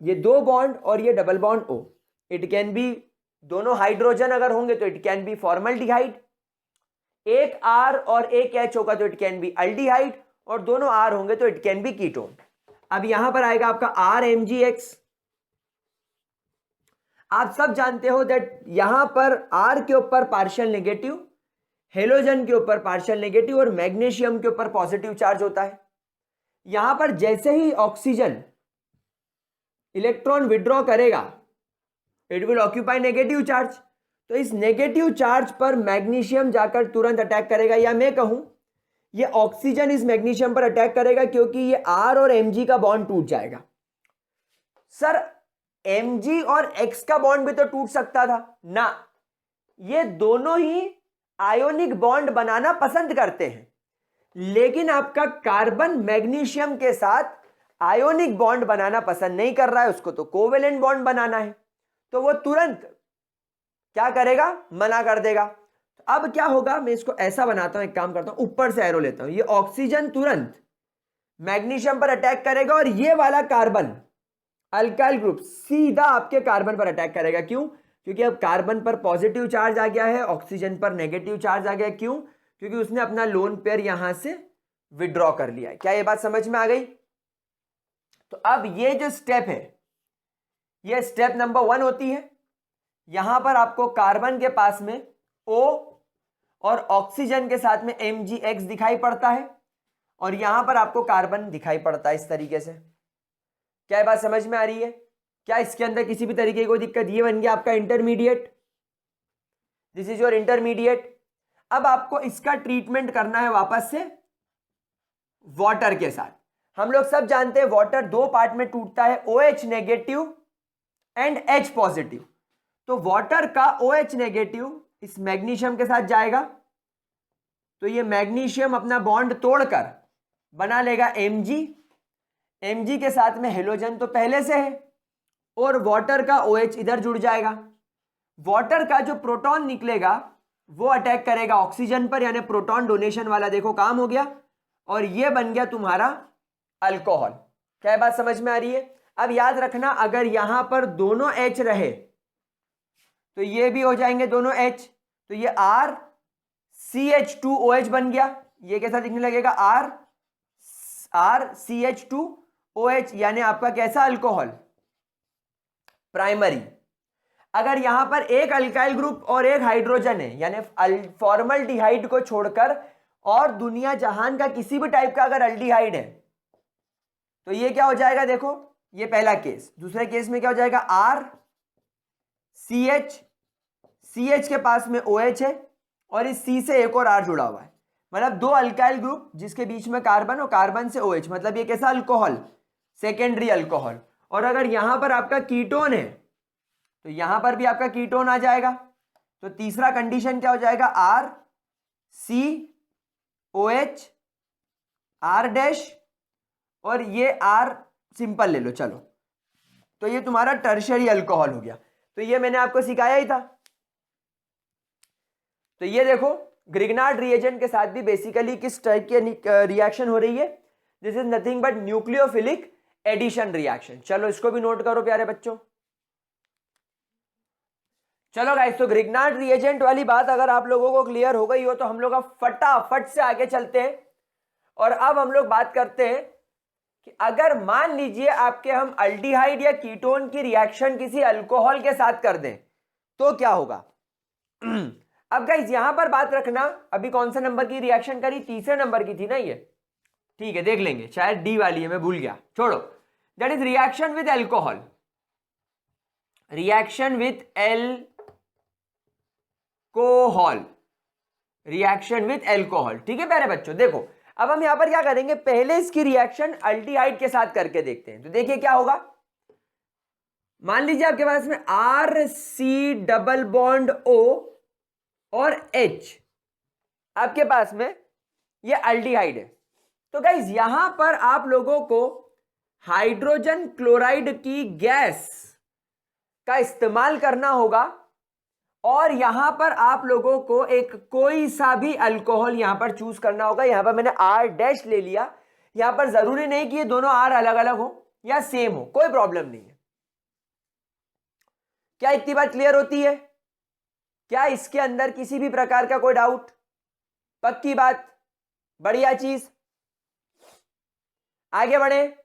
ये 2 बॉन्ड और ये double bond O। It can be, दोनों हाइड्रोजन अगर होंगे तो इट कैन बी फॉर्मल्डिहाइड, एक R और एक H होगा तो इट कैन बी अल्डिहाइड, और दोनों R होंगे तो इट कैन बी कीटोन। अब यहां पर आएगा आपका RMgX। आप सब जानते हो दैट यहां पर R के ऊपर पार्शियल नेगेटिव, हेलोजन के ऊपर पार्शियल नेगेटिव और मैग्नीशियम के ऊपर पॉजिटिव चार्ज होता है। यहां पर जैसे ही ऑक्सीजन इलेक्ट्रॉन विड्रॉ करेगा it will occupy negative charge, तो इस नेगेटिव चार्ज पर मैग्नीशियम जाकर तुरंत अटैक करेगा, या मैं कहूं ये ऑक्सीजन इस मैग्नीशियम पर अटैक करेगा क्योंकि ये R और Mg का बॉन्ड टूट जाएगा। सर Mg और X का बॉन्ड भी तो टूट सकता था ना, ये दोनों ही आयोनिक बॉन्ड बनाना पसंद करते हैं, लेकिन आपका कार्बन मैग्नीशियम के साथ आयोनिक बॉन्ड बनाना पसंद नहीं कर रहा है, उसको तो कोवेलेंट बॉन्ड बनाना है, तो वो तुरंत क्या करेगा, मना कर देगा। तो अब क्या होगा, मैं इसको ऐसा बनाता हूं, एक काम करता हूं, ऊपर से एरो लेता हूं, ये ऑक्सीजन तुरंत मैग्नीशियम पर अटैक करेगा और ये वाला कार्बन अल्काइल ग्रुप सीधा आपके कार्बन पर अटैक करेगा। क्यों? क्योंकि अब कार्बन पर पॉजिटिव चार्ज आ गया है, ऑक्सीजन पर नेगेटिव चार्ज आ गया। क्यों? क्योंकि उसने अपना लोन पेयर यहां से विड्रॉ कर लिया है। क्या ये बात समझ में आ गई? तो अब ये जो स्टेप है ये स्टेप नंबर 1 होती है। यहां पर आपको कार्बन के पास में O और ऑक्सीजन के साथ में MgX दिखाई पड़ता है, और यहां पर आपको कार्बन दिखाई पड़ता है इस तरीके से। क्या ये बात समझ में आ रही है? क्या इसके अंदर किसी भी तरीके की कोई दिक्कत? ये बन गया आपका intermediate, this is your intermediate. अब आपको इसका ट्रीटमेंट करना है वापस से वाटर के साथ। हम लोग सब जानते हैं वाटर 2 पार्ट में टूटता है, OH negative and H positive. तो वाटर का OH नेगेटिव इस मैग्नीशियम के साथ जाएगा, तो ये मैग्नीशियम अपना बॉन्ड तोड़कर बना लेगा Mg के साथ में हेलोजन तो पहले से है, और वाटर का OH इधर जुड़ जाएगा। वाटर का जो प्रोटॉन निकलेगा वो अटैक करेगा ऑक्सीजन पर, यानी प्रोटॉन डोनेशन वाला देखो काम हो गया, और ये बन गया तुम्हारा अल्कोहल। क्या बात समझ में आ रही है? अब याद रखना, अगर यहां पर दोनों H रहे तो ये भी हो जाएंगे दोनों H, तो ये RCH2OH बन गया। ये कैसा दिखने लगेगा? RCH2OH, यानी आपका कैसा अल्कोहल? प्राइमरी। अगर यहां पर एक अल्काइल ग्रुप और एक हाइड्रोजन है, यानी फॉर्मल्डिहाइड को छोड़कर और दुनिया जहान का किसी भी टाइप का अगर अल्डिहाइड है, तो ये क्या हो जाएगा? देखो, ये पहला केस। दूसरे केस में क्या हो जाएगा? CH के पास में OH है, और इस C से एक और R जुड़ा हुआ है, मतलब 2 अल्काइल ग्रुप जिसके बीच में कार्बन और कार्बन से OH, मतलब ये कैसा अल्कोहल? Secondary alcohol. और अगर यहां पर आपका कीटोन है तो यहां पर भी आपका कीटोन आ जाएगा। तो तीसरा कंडीशन क्या हो जाएगा? RCOH R' और ये R सिंपल ले लो, चलो, तो ये तुम्हारा टर्शियरी अल्कोहल हो गया। तो ये मैंने आपको सिखाया ही था। तो ये देखो, ग्रिग्नार्ड रिएजेंट के साथ भी बेसिकली किस टाइप की रिएक्शन हो रही है? This is nothing but nucleophilic addition reaction. चलो इसको भी नोट करो प्यारे बच्चों। चलो गाइस, तो ग्रिग्नार्ड रिएजेंट वाली बात अगर आप लोगों को क्लियर हो गई हो तो हम लोग अब फटाफट से आगे चलते हैं, और अब हम लोग बात करते हैं कि अगर मान लीजिए आपके हम अल्डिहाइड या कीटोन की रिएक्शन किसी अल्कोहल के साथ कर दें तो क्या होगा? अब गाइस यहां पर बात रखना, अभी कौन सा नंबर की रिएक्शन करी? तीसरे नंबर की थी ना ये, ठीक है, देख लेंगे, शायद डी वाली है, मैं भूल गया, छोड़ो। That is reaction with alcohol, reaction with alcohol, reaction with alcohol. ठीक है प्यारे बच्चों, देखो अब हम यहां पर क्या करेंगे, पहले इसकी रिएक्शन अल्डिहाइड के साथ करके देखते हैं। तो देखिए क्या होगा। मान लीजिए आपके पास में RC डबल बॉन्ड O और H, आपके पास में ये अल्डिहाइड है। तो गाइज यहां पर आप लोगों को हाइड्रोजन क्लोराइड की गैस का इस्तेमाल करना होगा, और यहां पर आप लोगों को एक कोई सा भी अल्कोहल यहां पर चूज करना होगा। यहां पर मैंने आर डैश ले लिया। यहां पर जरूरी नहीं कि ये दोनों आर अलग अलग हो या सेम हो, कोई प्रॉब्लम नहीं है। क्या इतनी बात क्लियर होती है? क्या इसके अंदर किसी भी प्रकार का कोई डाउट? पक्की बात, बढ़िया चीज। आगे बढ़े,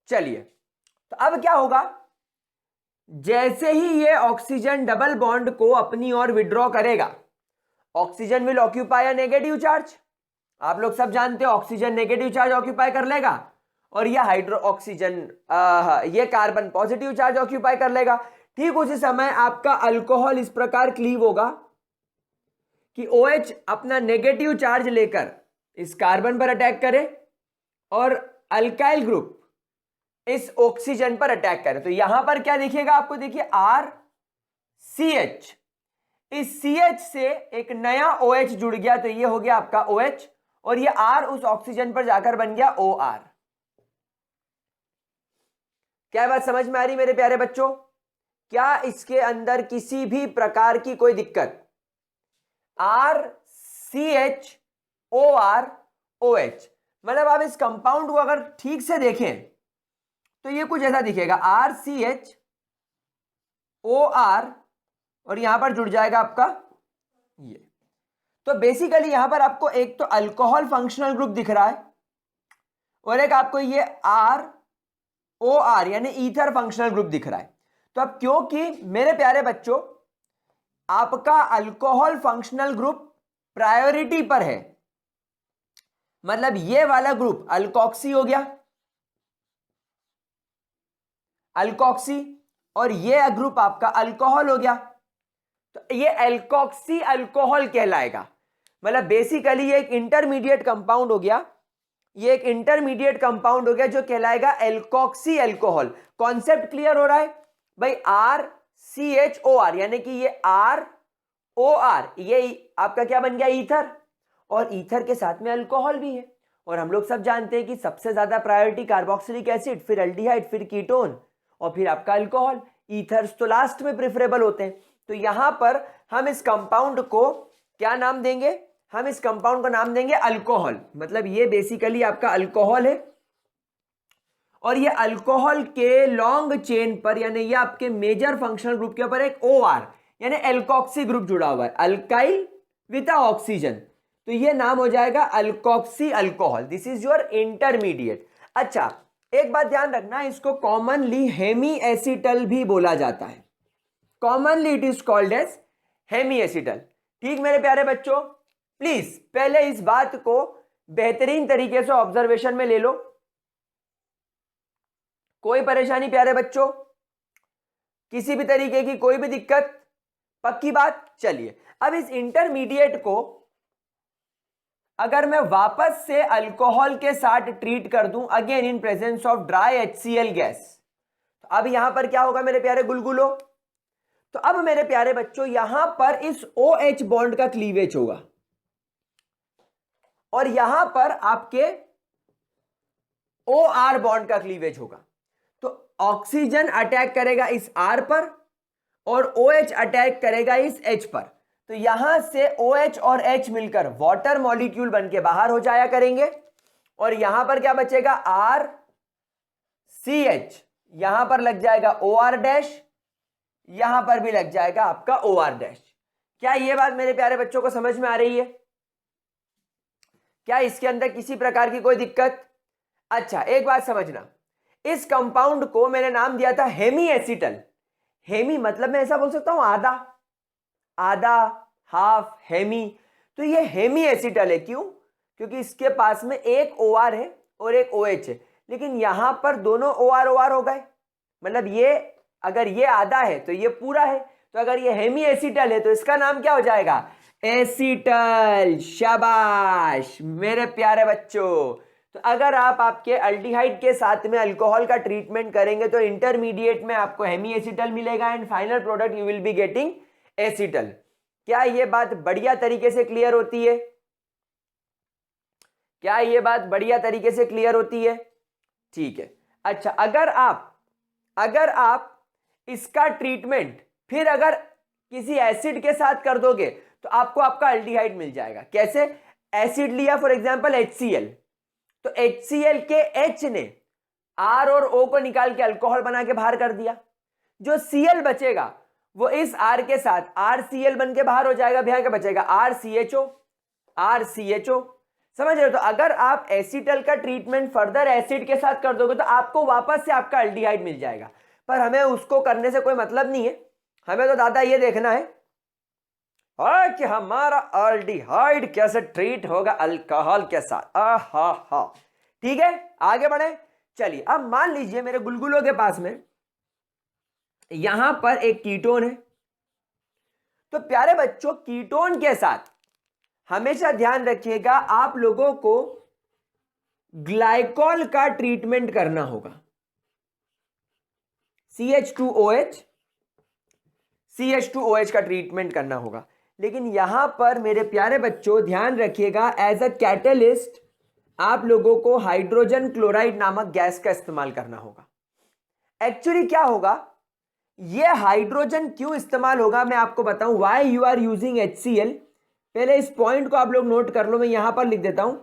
चलिए। तो अब क्या होगा, जैसे ही ये ऑक्सीजन डबल बॉन्ड को अपनी ओर विड्रॉ करेगा, oxygen will occupy a negative charge. आप लोग सब जानते हो ऑक्सीजन नेगेटिव चार्ज ऑक्यूपाई कर लेगा, और ये हाइड्रो ऑक्सीजन ये कार्बन पॉजिटिव चार्ज ऑक्यूपाई कर लेगा। ठीक उसी समय आपका अल्कोहल इस प्रकार क्लीव होगा कि OH अपना नेगेटिव चार्ज लेकर इस कार्बन पर अटैक करे और अल्काइल ग्रुप इस ऑक्सीजन पर अटैक करे। तो यहां पर क्या दिखेगा आपको, देखिए RCH, इस CH से एक नया OH जुड़ गया, तो ये हो गया आपका OH, और ये R उस ऑक्सीजन पर जाकर बन गया OR। क्या बात समझ में आ रही मेरे प्यारे बच्चों? क्या इसके अंदर किसी भी प्रकार की कोई दिक्कत? RCHOROH, मतलब आप इस कंपाउंड को अगर ठीक से देखें तो ये कुछ ऐसा दिखेगा, RCHOR, और यहां पर जुड़ जाएगा आपका ये। तो बेसिकली यहां पर आपको एक तो अल्कोहल फंक्शनल ग्रुप दिख रहा है, और एक आपको ये ROR यानी ईथर फंक्शनल ग्रुप दिख रहा है। तो अब क्योंकि मेरे प्यारे बच्चों आपका अल्कोहल फंक्शनल ग्रुप प्रायोरिटी पर है, मतलब ये वाला ग्रुप अल्कोक्सी हो गया, अल्कोक्सी, और ये ग्रुप आपका अल्कोहल हो गया, तो ये एल्कोक्सी अल्कोहल कहलाएगा। मतलब बेसिकली ये एक इंटरमीडिएट कंपाउंड हो गया, ये एक इंटरमीडिएट कंपाउंड हो गया जो कहलाएगा एल्कोक्सी अल्कोहल। कॉन्सेप्ट क्लियर हो रहा है भाई? RCHOR यानी कि ये ROR ये आपका क्या बन गया, ईथर, और ईथर के साथ में अल्कोहल भी है। और हम लोग सब जानते हैं कि सबसे ज्यादा प्रायोरिटी कार्बोक्सिलिक एसिड, फिर एल्डिहाइड, फिर कीटोन, और फिर आपका अल्कोहल। ईथर्स तो लास्ट में प्रेफरेबल होते हैं। तो यहां पर हम इस कंपाउंड को क्या नाम देंगे? हम इस कंपाउंड का नाम देंगे अल्कोहल। मतलब ये बेसिकली आपका अल्कोहल है, और ये अल्कोहल के लॉन्ग चेन पर यानी ये आपके मेजर फंक्शनल ग्रुप के ऊपर एक OR यानी एल्कोक्सी ग्रुप जुड़ा हुआ है, अल्काइल विद ऑक्सीजन, तो ये नाम हो जाएगा alkoxy alcohol. This is your intermediate. अच्छा, एक बात ध्यान रखना, इसको कॉमनली हेमी एसिटल भी बोला जाता है। Commonly it is called as hemiacetal. ठीक मेरे प्यारे बच्चों, प्लीज पहले इस बात को बेहतरीन तरीके से ऑब्जर्वेशन में ले लो। कोई परेशानी प्यारे बच्चों? किसी भी तरीके की कोई भी दिक्कत? पक्की बात। चलिए, अब इस इंटरमीडिएट को अगर मैं वापस से अल्कोहल के साथ ट्रीट कर दूं, again in presence of dry HCl gas, तो अब यहां पर क्या होगा मेरे प्यारे गुलगुलो? तो अब मेरे प्यारे बच्चों यहां पर इस OH बॉन्ड का क्लीवेज होगा, और यहां पर आपके OR बॉन्ड का क्लीवेज होगा। तो ऑक्सीजन अटैक करेगा इस R पर, और OH अटैक करेगा इस H पर। तो यहां से OH और H मिलकर वाटर मॉलिक्यूल बन के बाहर हो जाया करेंगे, और यहां पर क्या बचेगा? RCH, यहां पर लग जाएगा OR डैश, यहां पर भी लग जाएगा आपका OR डैश। क्या ये बात मेरे प्यारे बच्चों को समझ में आ रही है? क्या इसके अंदर किसी प्रकार की कोई दिक्कत? अच्छा, एक बात समझना, इस कंपाउंड को मैंने नाम दिया था हेमी एसिटल। हेमी मतलब मैं ऐसा बोल सकता हूं आधा, आधा, हाफ, हेमी। तो ये हेमी एसिटल है। क्यों? क्योंकि इसके पास में एक OR है और एक OH है, लेकिन यहां पर दोनों OR OR हो गए। मतलब ये अगर ये आधा है तो ये पूरा है, तो अगर ये हेमी एसिटल है तो इसका नाम क्या हो जाएगा? एसिटल। शाबाश मेरे प्यारे बच्चों। तो अगर आप आपके अल्डिहाइड के साथ में अल्कोहल का ट्रीटमेंट करेंगे तो इंटरमीडिएट में आपको हेमी एसिटल मिलेगा, and final product you will be getting acetal. क्या ये बात बढ़िया तरीके से क्लियर होती है? क्या ये बात बढ़िया तरीके से क्लियर होती है? ठीक है। अच्छा, अगर आप इसका ट्रीटमेंट फिर अगर किसी एसिड के साथ कर दोगे तो आपको आपका अल्डिहाइड मिल जाएगा। कैसे? एसिड लिया फॉर एग्जांपल HCl, तो HCl के H ने R और O को निकाल के अल्कोहल बना के बाहर कर दिया, जो Cl बचेगा वो इस R के साथ RCl बन के बाहर हो जाएगा, भैया क्या बचेगा? RCHO। समझ रहे हो? तो अगर आप एसिटल का ट्रीटमेंट फर्दर एसिड के साथ कर दोगे तो आपको वापस से आपका अल्डिहाइड मिल जाएगा, पर हमें उसको करने से कोई मतलब नहीं है। हमें तो दादा ये देखना है कि हमारा अल्डिहाइड कैसे ट्रीट होगा अल्कोहल के साथ। हा। ठीक है, आगे बढ़े। चलिए, अब मान लीजिए मेरे गुलगुलों के पास में यहां पर एक कीटोन है, तो प्यारे बच्चों कीटोन के साथ हमेशा ध्यान रखिएगा आप लोगों को ग्लाइकॉल का ट्रीटमेंट करना होगा। CH2OH का ट्रीटमेंट करना होगा। लेकिन यहां पर मेरे प्यारे बच्चों ध्यान रखिएगा, एज अ कैटलिस्ट आप लोगों को हाइड्रोजन क्लोराइड नामक गैस का इस्तेमाल करना होगा। एक्चुअली क्या होगा, ये हाइड्रोजन क्यों इस्तेमाल होगा मैं आपको बताऊं। Why you are using HCl, पहले इस पॉइंट को आप लोग नोट कर लो, मैं यहां पर लिख देता हूं।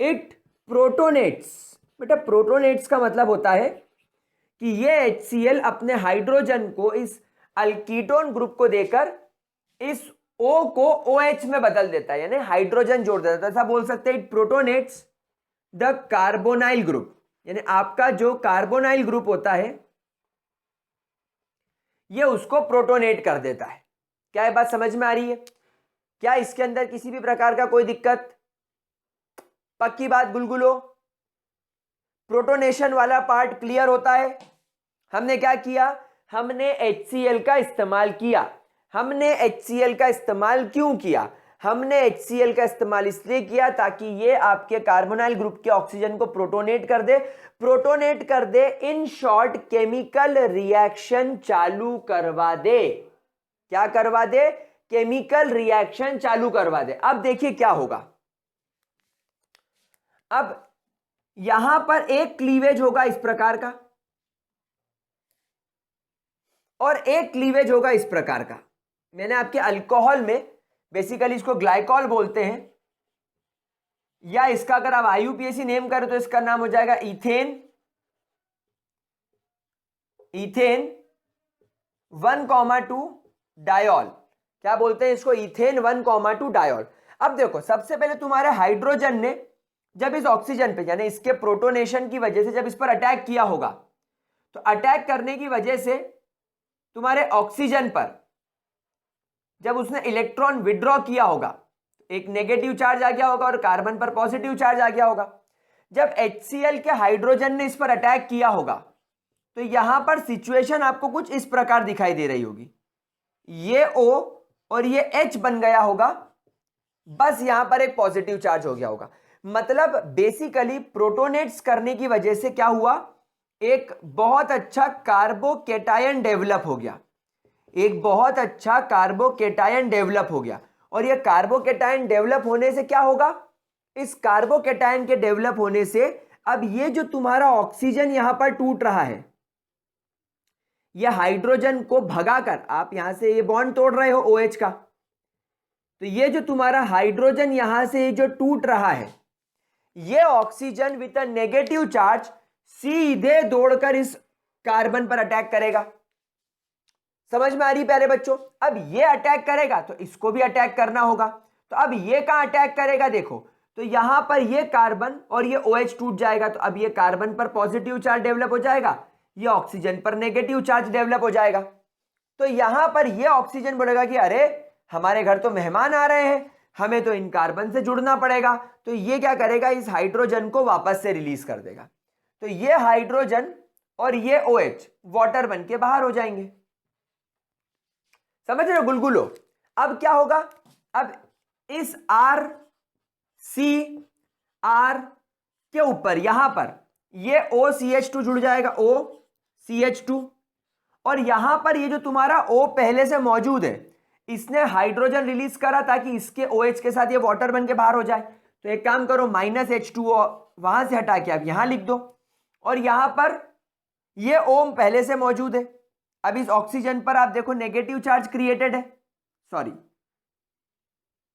इट प्रोटोनेट्स, बेटा प्रोटोनेट्स का मतलब होता है कि ये HCl अपने हाइड्रोजन को इस अल्कीटोन ग्रुप को देकर इस O को OH में बदल देता है, यानी हाइड्रोजन जोड़ देता है। ऐसा बोल सकते हैं, इट प्रोटोनेट्स द कार्बोनाइल ग्रुप, यानी आपका जो कार्बोनाइल ग्रुप होता है ये उसको प्रोटोनेट कर देता है। क्या ये बात समझ में आ रही है? क्या इसके अंदर किसी भी प्रकार का कोई दिक्कत? पक्की बात गुलगुलो, प्रोटोनेशन वाला पार्ट क्लियर होता है। हमने क्या किया, हमने HCl का इस्तेमाल किया। हमने HCl का इस्तेमाल क्यों किया? हमने HCl का इस्तेमाल इसलिए किया ताकि ये आपके कार्बोनाइल ग्रुप के ऑक्सीजन को प्रोटोनेट कर दे, इन शॉर्ट केमिकल रिएक्शन चालू करवा दे। क्या करवा दे? केमिकल रिएक्शन चालू करवा दे। अब देखिए क्या होगा, अब यहां पर एक क्लीवेज होगा इस प्रकार का और एक क्लीवेज होगा इस प्रकार का। मैंने आपके अल्कोहल में बेसिकली इसको ग्लाइकॉल बोलते हैं, या इसका अगर आप IUPAC नेम करें तो इसका नाम हो जाएगा इथेन 1,2 डायोल। क्या बोलते हैं इसको? Ethane 1,2 diol. अब देखो, सबसे पहले तुम्हारे हाइड्रोजन ने जब इस ऑक्सीजन पे यानी इसके प्रोटोनेशन की वजह से जब इस पर अटैक किया होगा, तो अटैक करने की वजह से तुम्हारे ऑक्सीजन पर जब उसने इलेक्ट्रॉन विड्रॉ किया होगा, एक नेगेटिव चार्ज आ गया होगा और कार्बन पर पॉजिटिव चार्ज आ गया होगा। जब HCl के हाइड्रोजन ने इस पर अटैक किया होगा तो यहां पर सिचुएशन आपको कुछ इस प्रकार दिखाई दे रही होगी, ये O और ये H बन गया होगा, बस यहां पर एक पॉजिटिव चार्ज हो गया होगा। मतलब बेसिकली प्रोटोनेट्स करने की वजह से क्या हुआ, एक बहुत अच्छा कार्बोकेटायन डेवलप हो गया, एक बहुत अच्छा कार्बोकेटायन डेवलप हो गया। और ये कार्बोकेटायन डेवलप होने से क्या होगा, इस कार्बोकेटायन के डेवलप होने से अब ये जो तुम्हारा ऑक्सीजन यहां पर टूट रहा है, ये हाइड्रोजन को भगाकर आप यहां से ये बॉन्ड तोड़ रहे हो OH का, तो ये जो तुम्हारा हाइड्रोजन यहां से जो टूट रहा है, ये oxygen with a negative charge सीधे दौड़कर इस कार्बन पर अटैक करेगा। समझ में आ रही प्यारे बच्चों? अब ये अटैक करेगा तो इसको भी अटैक करना होगा, तो अब ये कहां अटैक करेगा देखो, तो यहां पर ये कार्बन और ये OH टूट जाएगा, तो अब ये कार्बन पर पॉजिटिव चार्ज डेवलप हो जाएगा, ये ऑक्सीजन पर नेगेटिव चार्ज डेवलप हो जाएगा। तो यहां पर ये ऑक्सीजन बोलेगा कि अरे हमारे घर तो मेहमान आ रहे हैं, हमें तो इन कार्बन से जुड़ना पड़ेगा, तो ये क्या करेगा, इस हाइड्रोजन को वापस से रिलीज कर देगा। तो ये हाइड्रोजन और ये OH वाटर बन के बाहर हो जाएंगे। समझ रहे हो गुलगुलो? अब क्या होगा, अब इस RCr के ऊपर यहां पर ये OCH2 जुड़ जाएगा, OCH2, और यहां पर ये जो तुम्हारा O पहले से मौजूद है, इसने हाइड्रोजन रिलीज करा ताकि इसके OH के साथ ये वाटर बन के बाहर हो जाए। तो एक काम करो, -H2O वहां से हटा के आप यहां लिख दो, और यहां पर ये O पहले से मौजूद है, अब इस ऑक्सीजन पर आप देखो नेगेटिव चार्ज क्रिएटेड है, सॉरी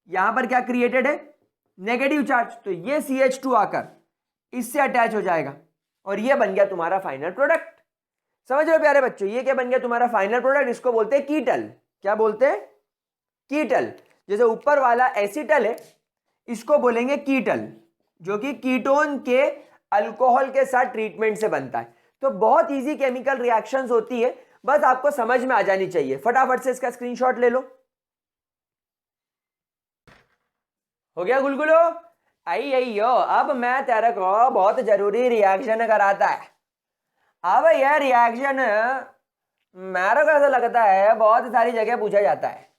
यहां पर क्या क्रिएटेड है, नेगेटिव चार्ज। तो ये CH2 आकर इससे अटैच हो जाएगा और ये बन गया तुम्हारा फाइनल प्रोडक्ट। समझ रहे हो प्यारे बच्चों, ये क्या बन गया तुम्हारा फाइनल प्रोडक्ट। इसको बोलते हैं कीटल। क्या बोलते हैं, कीटल। जैसे ऊपर वाला एसिटल है, इसको बोलेंगे कीटल, जो कि कीटोन के अल्कोहल के साथ ट्रीटमेंट से बनता है। तो बहुत इजी केमिकल रिएक्शंस होती है, बस आपको समझ में आ जानी चाहिए। फटाफट से इसका स्क्रीनशॉट ले लो। हो गया गुलगुलो, अयो अब मैं तेरे को बहुत जरूरी रिएक्शन कराता है। अब यह रिएक्शन मेरे को ऐसा लगता है बहुत सारी जगह पूछा जाता है,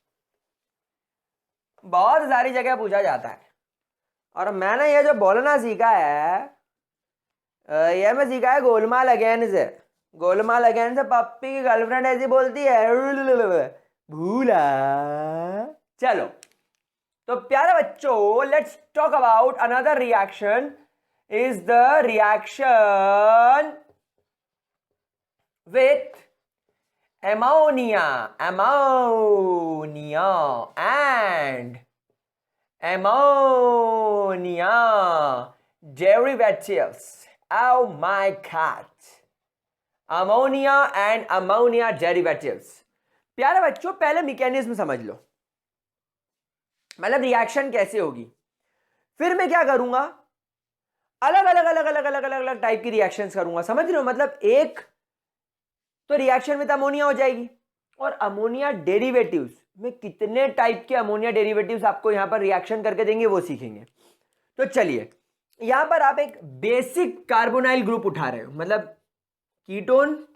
बहुत सारी जगह पूछा जाता है। और मैंने ये जो बोलना सीखा है, ये मैं सीखा है गोलमाल अगेन से। गोलमाल अगेन से पप्पी की गर्लफ्रेंड ऐसी बोलती है, भूला। चलो तो प्यारे बच्चों, let's talk about another reaction, is the reaction with ammonia and ammonia derivatives. Oh my God, ammonia and ammonia derivatives. प्यारे बच्चों, पहले मैकेनिज्म समझ लो, मतलब रिएक्शन कैसे होगी। फिर मैं क्या करूंगा, अलग अलग अलग अलग अलग अलग अलग टाइप की रिएक्शंस करूंगा। समझ रहे हो, मतलब एक तो रिएक्शन विद अमोनिया हो जाएगी, और अमोनिया डेरिवेटिव्स में कितने टाइप के अमोनिया डेरिवेटिव्स आपको यहां पर रिएक्शन करके देंगे वो सीखेंगे। तो चलिए, यहां पर आप एक बेसिक कार्बोनाइल ग्रुप उठा रहे हो, मतलब कीटोन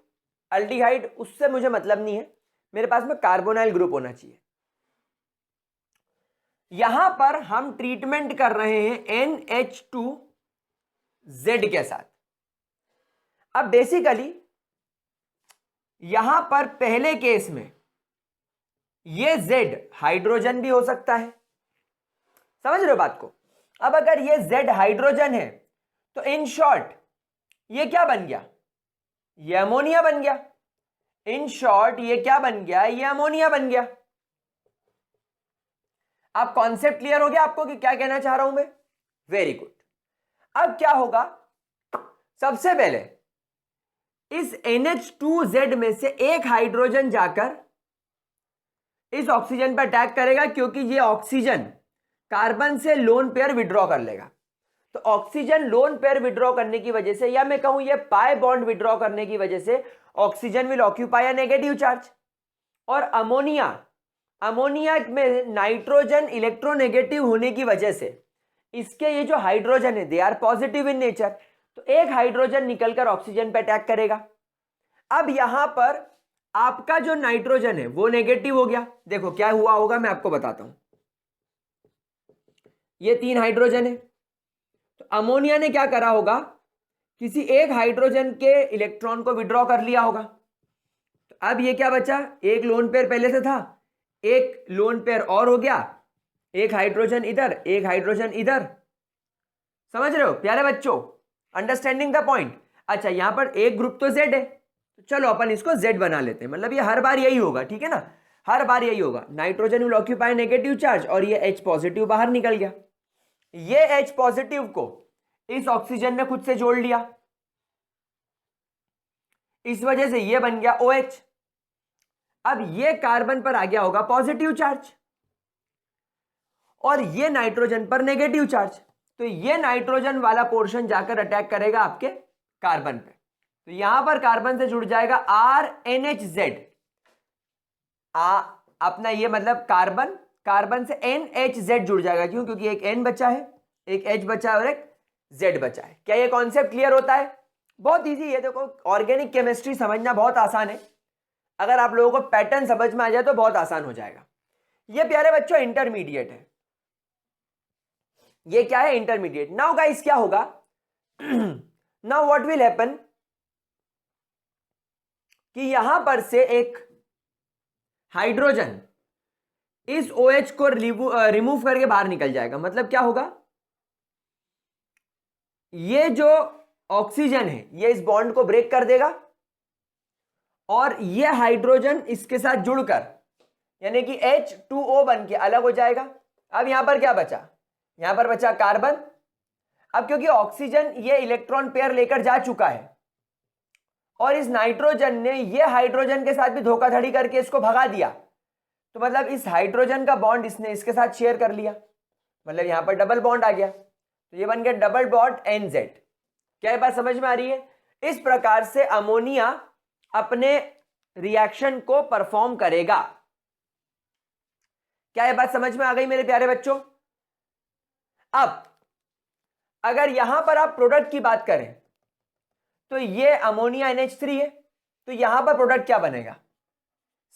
अल्डिहाइड, उससे मुझे मतलब नहीं है, मेरे पास में कार्बोनाइल ग्रुप होना चाहिए। यहां पर हम ट्रीटमेंट कर रहे हैं NH2Z के साथ। अब बेसिकली यहां पर पहले केस में ये Z हाइड्रोजन भी हो सकता है, समझ रहे हो बात को। अब अगर ये Z हाइड्रोजन है तो इन शॉर्ट ये क्या बन गया, ये अमोनिया बन गया। इन शॉर्ट ये क्या बन गया, ये अमोनिया बन गया। अब कॉन्सेप्ट क्लियर हो गया आपको कि क्या कहना चाह रहा हूं मैं, वेरी गुड। अब क्या होगा, सबसे पहले इस NH2Z में से एक हाइड्रोजन जाकर इस ऑक्सीजन पर अटैक करेगा, क्योंकि ये ऑक्सीजन कार्बन से लोन पेयर विड्रॉ कर लेगा। तो ऑक्सीजन लोन पेयर विड्रॉ करने की वजह से, या मैं कहूं ये पाई बॉन्ड विड्रॉ करने की वजह से, oxygen will occupy a negative charge. और अमोनिया में नाइट्रोजन इलेक्ट्रोनेगेटिव होने की वजह से इसके ये जो हाइड्रोजन है they are positive in nature. तो एक हाइड्रोजन निकलकर ऑक्सीजन पे अटैक करेगा। अब यहां पर आपका जो नाइट्रोजन है वो नेगेटिव हो गया। देखो क्या हुआ होगा, मैं आपको बताता हूं। ये 3 हाइड्रोजन है, तो अमोनिया ने क्या करा होगा, किसी एक हाइड्रोजन के इलेक्ट्रॉन को विड्रॉ कर लिया होगा। तो अब ये क्या बचा, एक लोन पेयर पहले से था, एक लोन पेयर और हो गया, एक हाइड्रोजन इधर, एक हाइड्रोजन इधर। समझ रहे हो प्यारे बच्चों, अंडरस्टैंडिंग द पॉइंट। अच्छा, यहां पर एक ग्रुप तो Z है, तो चलो अपन इसको Z बना लेते हैं। मतलब ये हर बार यही होगा, ठीक है ना, हर बार यही होगा। Nitrogen will occupy negative charge और ये H पॉजिटिव बाहर निकल गया। ये H पॉजिटिव को इस ऑक्सीजन ने खुद से जोड़ लिया, इस वजह से ये बन गया OH। अब ये कार्बन पर आ गया होगा पॉजिटिव चार्ज और ये नाइट्रोजन पर नेगेटिव चार्ज। तो ये नाइट्रोजन वाला पोर्शन जाकर अटैक करेगा आपके कार्बन पे। तो यहां पर कार्बन से जुड़ जाएगा RNHZ। अपना ये मतलब कार्बन से NHZ जुड़ जाएगा। क्यों, क्योंकि एक N बचा है, एक H बचा है और एक Z बचा है। क्या ये कॉन्सेप्ट क्लियर होता है? बहुत इजी है। देखो, ऑर्गेनिक केमिस्ट्री समझना बहुत आसान है, अगर आप लोगों को पैटर्न समझ में आ जाए तो बहुत आसान हो जाएगा। ये प्यारे बच्चों इंटरमीडिएट है। ये क्या है, इंटरमीडिएट। नाउ गाइस क्या होगा, नाउ व्हाट विल हैपन, कि यहां पर से एक हाइड्रोजन इस OH को रिमूव करके बाहर निकल जाएगा। मतलब क्या होगा, ये जो ऑक्सीजन है ये इस बॉन्ड को ब्रेक कर देगा और ये हाइड्रोजन इसके साथ जुड़कर यानी कि H2O बन के अलग हो जाएगा। अब यहां पर क्या बचा, यहां पर बचा कार्बन। अब क्योंकि ऑक्सीजन ये इलेक्ट्रॉन पेयर लेकर जा चुका है और इस नाइट्रोजन ने ये हाइड्रोजन के साथ भी धोखाधड़ी करके इसको भगा दिया, तो मतलब इस हाइड्रोजन का बॉन्ड इसने इसके साथ शेयर कर लिया, मतलब यहां पर डबल बॉन्ड आ गया, तो ये बन गया डबल बॉन्ड NZ। क्या ये बात समझ में आ रही है? इस प्रकार से अमोनिया अपने रिएक्शन को परफॉर्म करेगा। क्या ये बात समझ में आ गई मेरे प्यारे बच्चों? अब अगर यहां पर आप प्रोडक्ट की बात करें तो ये अमोनिया NH3 है, तो यहां पर प्रोडक्ट क्या बनेगा?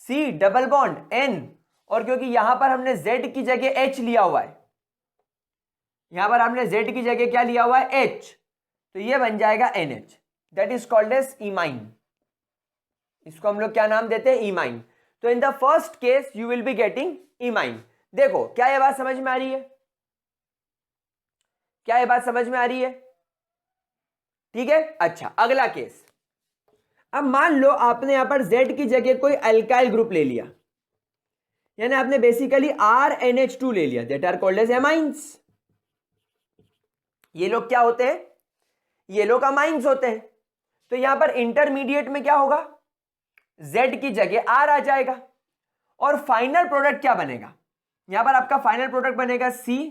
C डबल बॉन्ड N, और क्योंकि यहां पर हमने Z की जगह H लिया हुआ है, यहां पर हमने Z की जगह क्या लिया हुआ है? H, तो ये बन जाएगा NH, that is called as imine. इसको हम लोग क्या नाम देते हैं? इमाइन। तो in the first case you will be getting imine. देखो क्या ये बात समझ में आ रही है? क्या ये बात समझ में आ रही है? ठीक है, अच्छा अगला केस। अब मान लो आपने यहां पर Z की जगह कोई अल्काइल ग्रुप ले लिया, यानी आपने बेसिकली RNH2 ले लिया, that are called as amines. ये लोग क्या होते हैं? ये लोग अमाइंस होते हैं। तो यहां पर इंटरमीडिएट में क्या होगा? Z की जगह R आ जाएगा, और फाइनल प्रोडक्ट क्या बनेगा? यहां पर आपका फाइनल प्रोडक्ट बनेगा C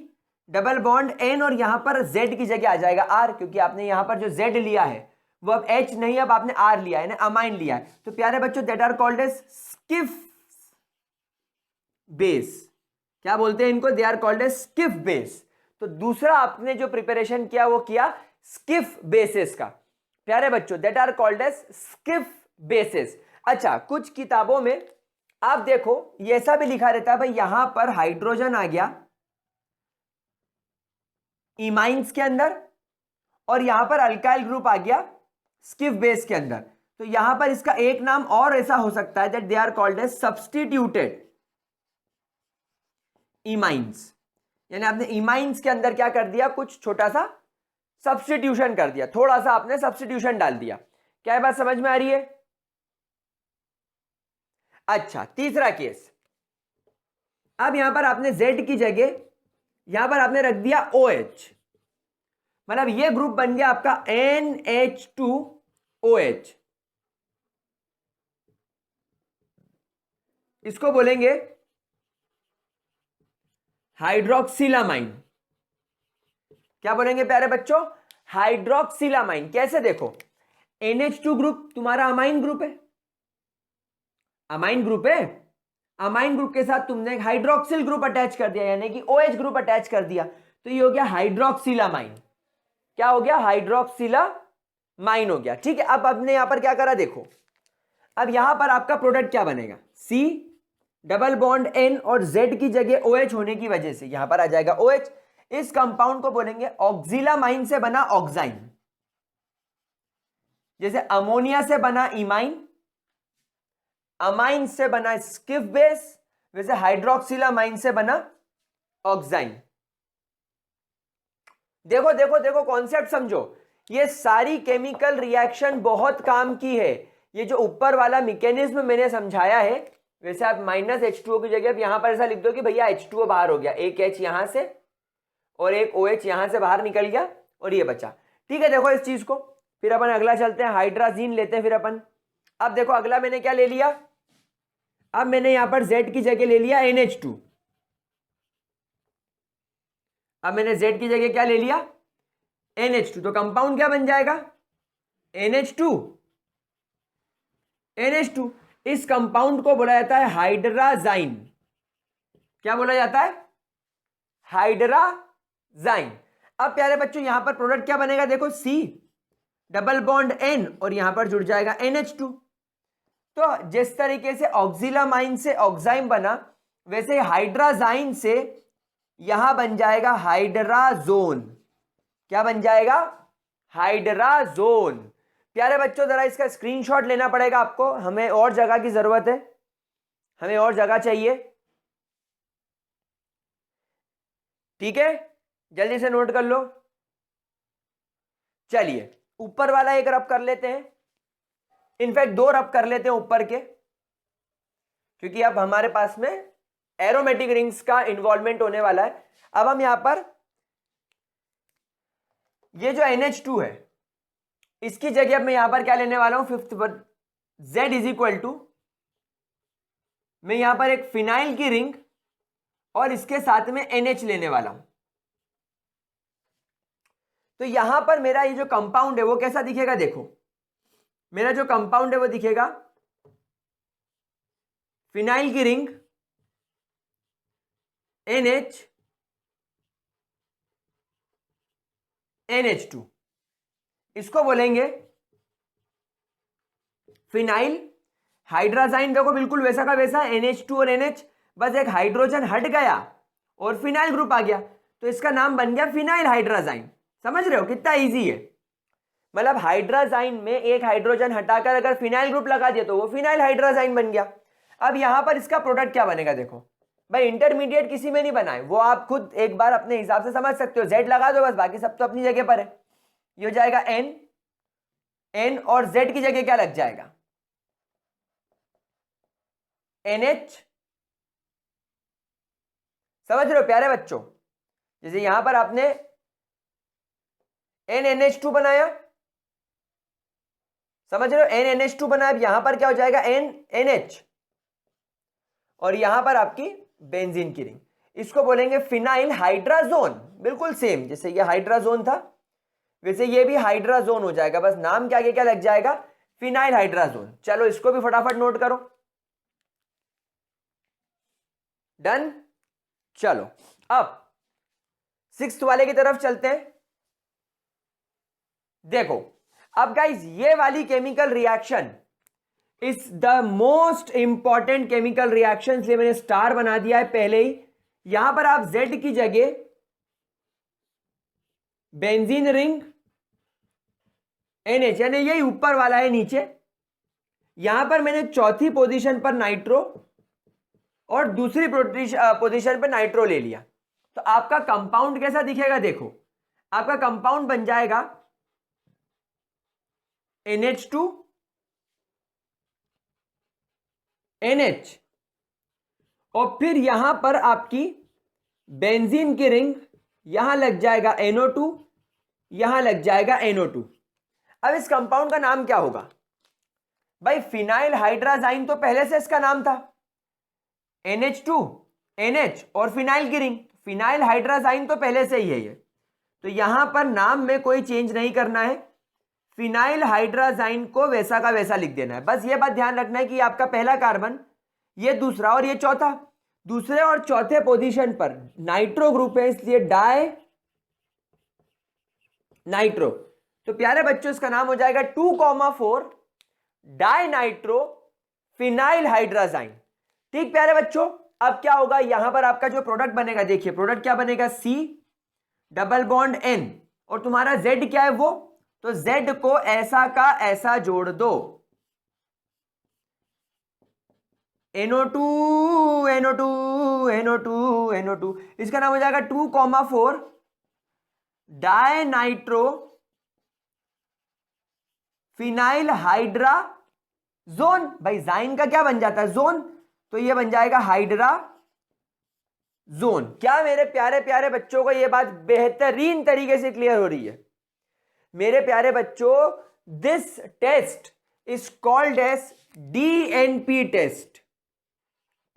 डबल बॉन्ड N, और यहां पर Z की जगह आ जाएगा R, क्योंकि आपने यहां पर जो Z लिया है वो अब H नहीं, अब आपने R लिया है ना, अमाइन लिया है। तो प्यारे बच्चों that are called as Schiff base. क्या बोलते हैं इनको? They are called as Schiff base. तो दूसरा आपने जो प्रिपरेशन किया वो किया स्किफ बेसिस का। प्यारे बच्चों that are called as Schiff basis. अच्छा, कुछ किताबों में आप देखो ये ऐसा भी लिखा रहता है भाई, यहां पर हाइड्रोजन आ गया इमाइंस के अंदर, और यहां पर अल्काइल ग्रुप आ गया स्किफ बेस के अंदर। तो यहां पर इसका एक नाम और ऐसा हो सकता है, that they are called as substituted imines. यानी आपने इमाइंस के अंदर क्या कर दिया? कुछ छोटा सा सब्स्टिट्यूशन कर दिया, थोड़ा सा आपने सब्स्टिट्यूशन डाल दिया। क्या बात समझ में आ रही है? अच्छा, तीसरा केस। अब यहां पर आपने Z की जगह यहां पर आपने रख दिया OH, मतलब ये ग्रुप बन गया आपका NH2OH। इसको बोलेंगे हाइड्रोक्सिलामाइन। क्या बोलेंगे प्यारे बच्चों? हाइड्रोक्सिलामाइन। कैसे? देखो NH2 ग्रुप तुम्हारा अमाइन ग्रुप है, अमाइन ग्रुप है, अमाइन ग्रुप के साथ तुमने एक हाइड्रोक्सिल ग्रुप अटैच कर दिया, यानी कि OH ग्रुप अटैच कर दिया, तो ये हो गया हाइड्रोक्सिलामाइन। क्या हो गया? हाइड्रोक्सिलामाइन हो गया। ठीक है, अब आपने यहां पर क्या करा? देखो अब यहां पर आपका प्रोडक्ट क्या बनेगा? C डबल बॉन्ड N, और Z की जगह OH होने की वजह से यहां पर आ जाएगा OH। इस कंपाउंड को बोलेंगे ऑक्सिलामाइन से बना ऑक्साइन। जैसे अमोनिया से बना इमाइन, अमाइन से बना स्किफ बेस, वैसे हाइड्रोक्सिलामाइन से बना ऑक्साइन। देखो देखो देखो, कॉन्सेप्ट समझो। ये सारी केमिकल रिएक्शन बहुत काम की है। ये जो ऊपर वाला मैकेनिज्म मैंने समझाया है, वैसे आप -H2O की जगह यहां पर ऐसा लिख दो कि भैया H2O बाहर हो गया, एक H यहां से और एक OH यहां से बाहर निकल गया और ये बचा। ठीक है, देखो इस चीज को। फिर अपन अगला चलते हैं, हाइड्राजीन लेते हैं फिर अपन। अब देखो अगला मैंने क्या ले लिया? अब मैंने यहां पर Z की जगह ले लिया NH2। अब मैंने Z की जगह क्या ले लिया? NH2। तो कंपाउंड क्या बन जाएगा? NH2। NH2। इस कंपाउंड को बोला जाता है हाइड्राजाइन। क्या बोला जाता है? हाइड्राजाइन। अब प्यारे बच्चों यहां पर प्रोडक्ट क्या बनेगा? देखो C डबल बॉन्ड N, और यहां पर जुड़ जाएगा NH2। तो जिस तरीके से ऑक्सिलामाइन से ऑक्साइन बना, वैसे हाइड्राजाइन से यहां बन जाएगा हाइड्राजोन। क्या बन जाएगा? हाइड्राजोन। प्यारे बच्चों जरा इसका स्क्रीनशॉट लेना पड़ेगा आपको, हमें और जगह की जरूरत है, हमें और जगह चाहिए। ठीक है, जल्दी से नोट कर लो। चलिए ऊपर वाला एक रब कर लेते हैं। इनफैक्ट 2 रब कर लेते हैं ऊपर के, क्योंकि अब हमारे पास में एरोमेटिक रिंग्स का इन्वॉल्वमेंट होने वाला है। अब हम यहां पर ये जो NH2 है इसकी जगह अब मैं यहां पर क्या लेने वाला हूं, फिफ्थ पर Z इज इक्वल टू, मैं यहां पर एक फिनाइल की रिंग और इसके साथ में NH लेने वाला हूं। तो यहां पर मेरा ये जो कंपाउंड है वो कैसा दिखेगा, देखो मेरा जो कंपाउंड है वो दिखेगा फिनाइल की रिंग NH NH2, इसको बोलेंगे फिनाइल हाइड्राजाइन। देखो बिल्कुल वैसा का वैसा NH2 और NH, बस एक हाइड्रोजन हट गया और फिनाइल ग्रुप आ गया, तो इसका नाम बन गया फिनाइल हाइड्राजाइन। समझ रहे हो कितना इजी है, मतलब हाइड्राजाइन में एक हाइड्रोजन हटाकर अगर फिनाइल ग्रुप लगा दिया तो वो फिनाइल हाइड्राजाइन बन गया। अब यहां पर इसका प्रोडक्ट क्या बनेगा, देखो भाई इंटरमीडिएट किसी में नहीं बनाए, वो आप खुद एक बार अपने हिसाब से समझ सकते हो, Z लगा दो बस, बाकी सब तो अपनी जगह पर है। ये हो जाएगा N और Z की जगह क्या लग जाएगा, NH। समझ रहे हो प्यारे बच्चों, जैसे यहां पर आपने NNH2 बनाया, समझ रहे हो NNH2 बनाया, यहां पर क्या हो जाएगा NNH, और यहां पर आपकी बेंजीन की रिंग, इसको बोलेंगे फिनाइल हाइड्राजोन। बिल्कुल सेम जैसे ये हाइड्राजोन था वैसे ये भी हाइड्राजोन हो जाएगा, बस नाम के आगे क्या लग जाएगा, फिनाइल हाइड्राजोन। चलो इसको भी फटाफट नोट करो, डन। चलो अब 6th वाले की तरफ चलते हैं। देखो अब गाइस ये वाली chemical reaction is the most important chemical reaction, इसलिए मैंने स्टार बना दिया है पहले ही। यहां पर आप Z की जगह बेंजीन रिंग NH, यानी यही ऊपर वाला है नीचे, यहां पर मैंने चौथी पोजीशन पर नाइट्रो और दूसरी पोजीशन पर नाइट्रो ले लिया, तो आपका कंपाउंड कैसा दिखेगा, देखो आपका कंपाउंड बन जाएगा NH2 NH, और फिर यहां पर आपकी बेंजीन की रिंग, यहां लग जाएगा NO2, यहां लग जाएगा NO2। अब इस कंपाउंड का नाम क्या होगा भाई, फिनाइल हाइड्राजाइन तो पहले से इसका नाम था, NH2 NH और फिनाइल की रिंग, फिनाइल हाइड्राजाइन तो पहले से ही है ये, तो यहां पर नाम में कोई चेंज नहीं करना है, फिनाइल हाइड्राजाइन को वैसा का वैसा लिख देना है। बस ये बात ध्यान रखना है कि आपका पहला कार्बन, ये दूसरा और ये चौथा, दूसरे और चौथे पोजीशन पर नाइट्रो ग्रुप है, इसलिए डाई नाइट्रो। तो प्यारे बच्चों इसका नाम हो जाएगा 2,4 डाई नाइट्रो फिनाइल हाइड्राजाइन। ठीक प्यारे बच्चों, अब क्या होगा, यहां पर आपका जो प्रोडक्ट बनेगा, देखिए प्रोडक्ट क्या बनेगा, C डबल बॉन्ड N, और तुम्हारा Z क्या है वो, तो Z को ऐसा का ऐसा जोड़ दो, NO2 NO2 NO2 NO2, इसका नाम हो जाएगा 2,4 डाई नाइट्रो फिनाइल हाइड्राजोन। भाई जाइन का क्या बन जाता है, जोन, तो ये बन जाएगा हाइड्रा जोन। क्या मेरे प्यारे प्यारे बच्चों को ये बात बेहतरीन तरीके से क्लियर हो रही है मेरे प्यारे बच्चों, this test is called as DNP test,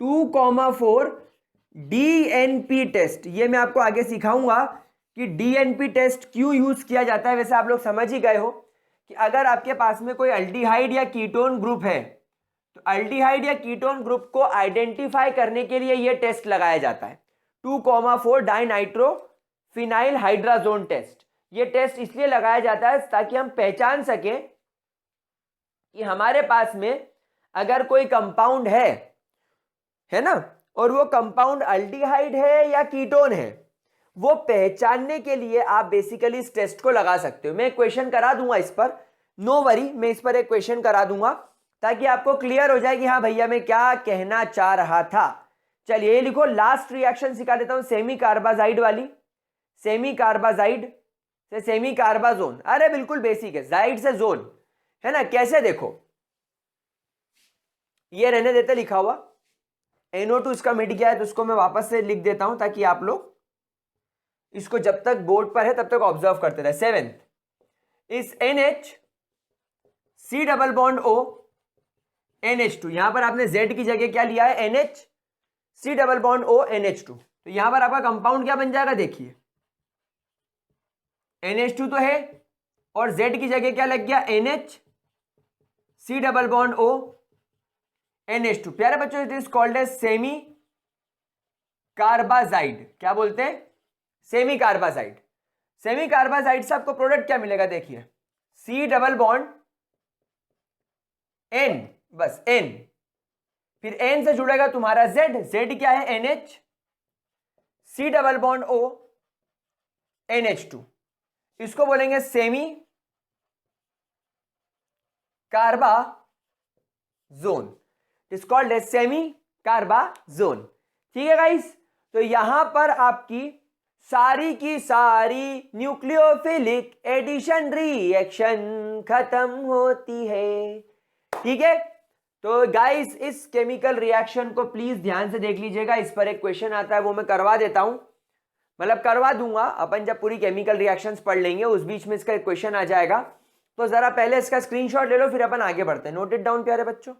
2,4 DNP test. ये मैं आपको आगे सिखाऊंगा कि DNP टेस्ट क्यों यूज किया जाता है। वैसे आप लोग समझ ही गए हो कि अगर आपके पास में कोई अल्डिहाइड या कीटोन ग्रुप है तो अल्डिहाइड या कीटोन ग्रुप को आइडेंटिफाई करने के लिए यह टेस्ट लगाया जाता है, 2,4 डाइनाइट्रो फिनाइल हाइड्राजोन टेस्ट। यह टेस्ट इसलिए लगाया जाता है ताकि हम पहचान सकें कि हमारे पास में अगर कोई कंपाउंड है ना, और वो कंपाउंड अल्डिहाइड है या कीटोन है, वो पहचानने के लिए आप बेसिकली इस टेस्ट को लगा सकते हो। मैं एक क्वेश्चन करा दूंगा इस पर, नो वरी, मैं इस पर एक क्वेश्चन करा दूंगा ताकि आपको क्लियर हो जाए कि हाँ भैया मैं क्या कहना चाह रहा था। चलिए ये लिखो, लास्ट रिएक्शन सिखा देता हूं, सेमी कार्बाजाइड वाली, सेमी कार्बाजाइड से सेमी कार्बाजोन। अरे बिल्कुल बेसिक है, जाइड से जोन, है ना। कैसे, देखो ये रहने देते लिखा हुआ, NO2 इसका मिट गया है तो उसको मैं वापस से लिख देता हूं ताकि आप लोग इसको जब तक बोर्ड पर है तब तक ऑब्जर्व करते रहे। 7th इस NH C double bond O NH2, यहां पर आपने Z की जगह क्या लिया है, NH C double bond O NH2, तो यहां पर आपका कंपाउंड क्या बन जाएगा, देखिए NH2 तो है और Z की जगह क्या लग गया, NH C double bond O NH2। प्यारे बच्चों it is called as semicarbazide. क्या बोलते हैं, सेमी कार्बाजाइड। सेमी कार्बाजाइड से आपको प्रोडक्ट क्या मिलेगा, देखिए C डबल बॉन्ड N, बस N, फिर N से जुड़ेगा तुम्हारा Z, Z क्या है NH C double bond O NH2, इसको बोलेंगे semicarbazone, is called as semicarbazone. ठीक है गाइस, तो यहां पर आपकी सारी की सारी न्यूक्लियोफिलिक एडिशन रिएक्शन खत्म होती है। ठीक है, तो गाइस इस केमिकल रिएक्शन को प्लीज ध्यान से देख लीजिएगा, इस पर एक क्वेश्चन आता है वो मैं करवा देता हूं, मतलब करवा दूंगा, अपन जब पूरी केमिकल रिएक्शंस पढ़ लेंगे उस बीच में इसका एक क्वेश्चन आ जाएगा, तो जरा पहले इसका स्क्रीनशॉट ले लो फिर अपन आगे बढ़ते हैं। नोट इट डाउन प्यारे बच्चों।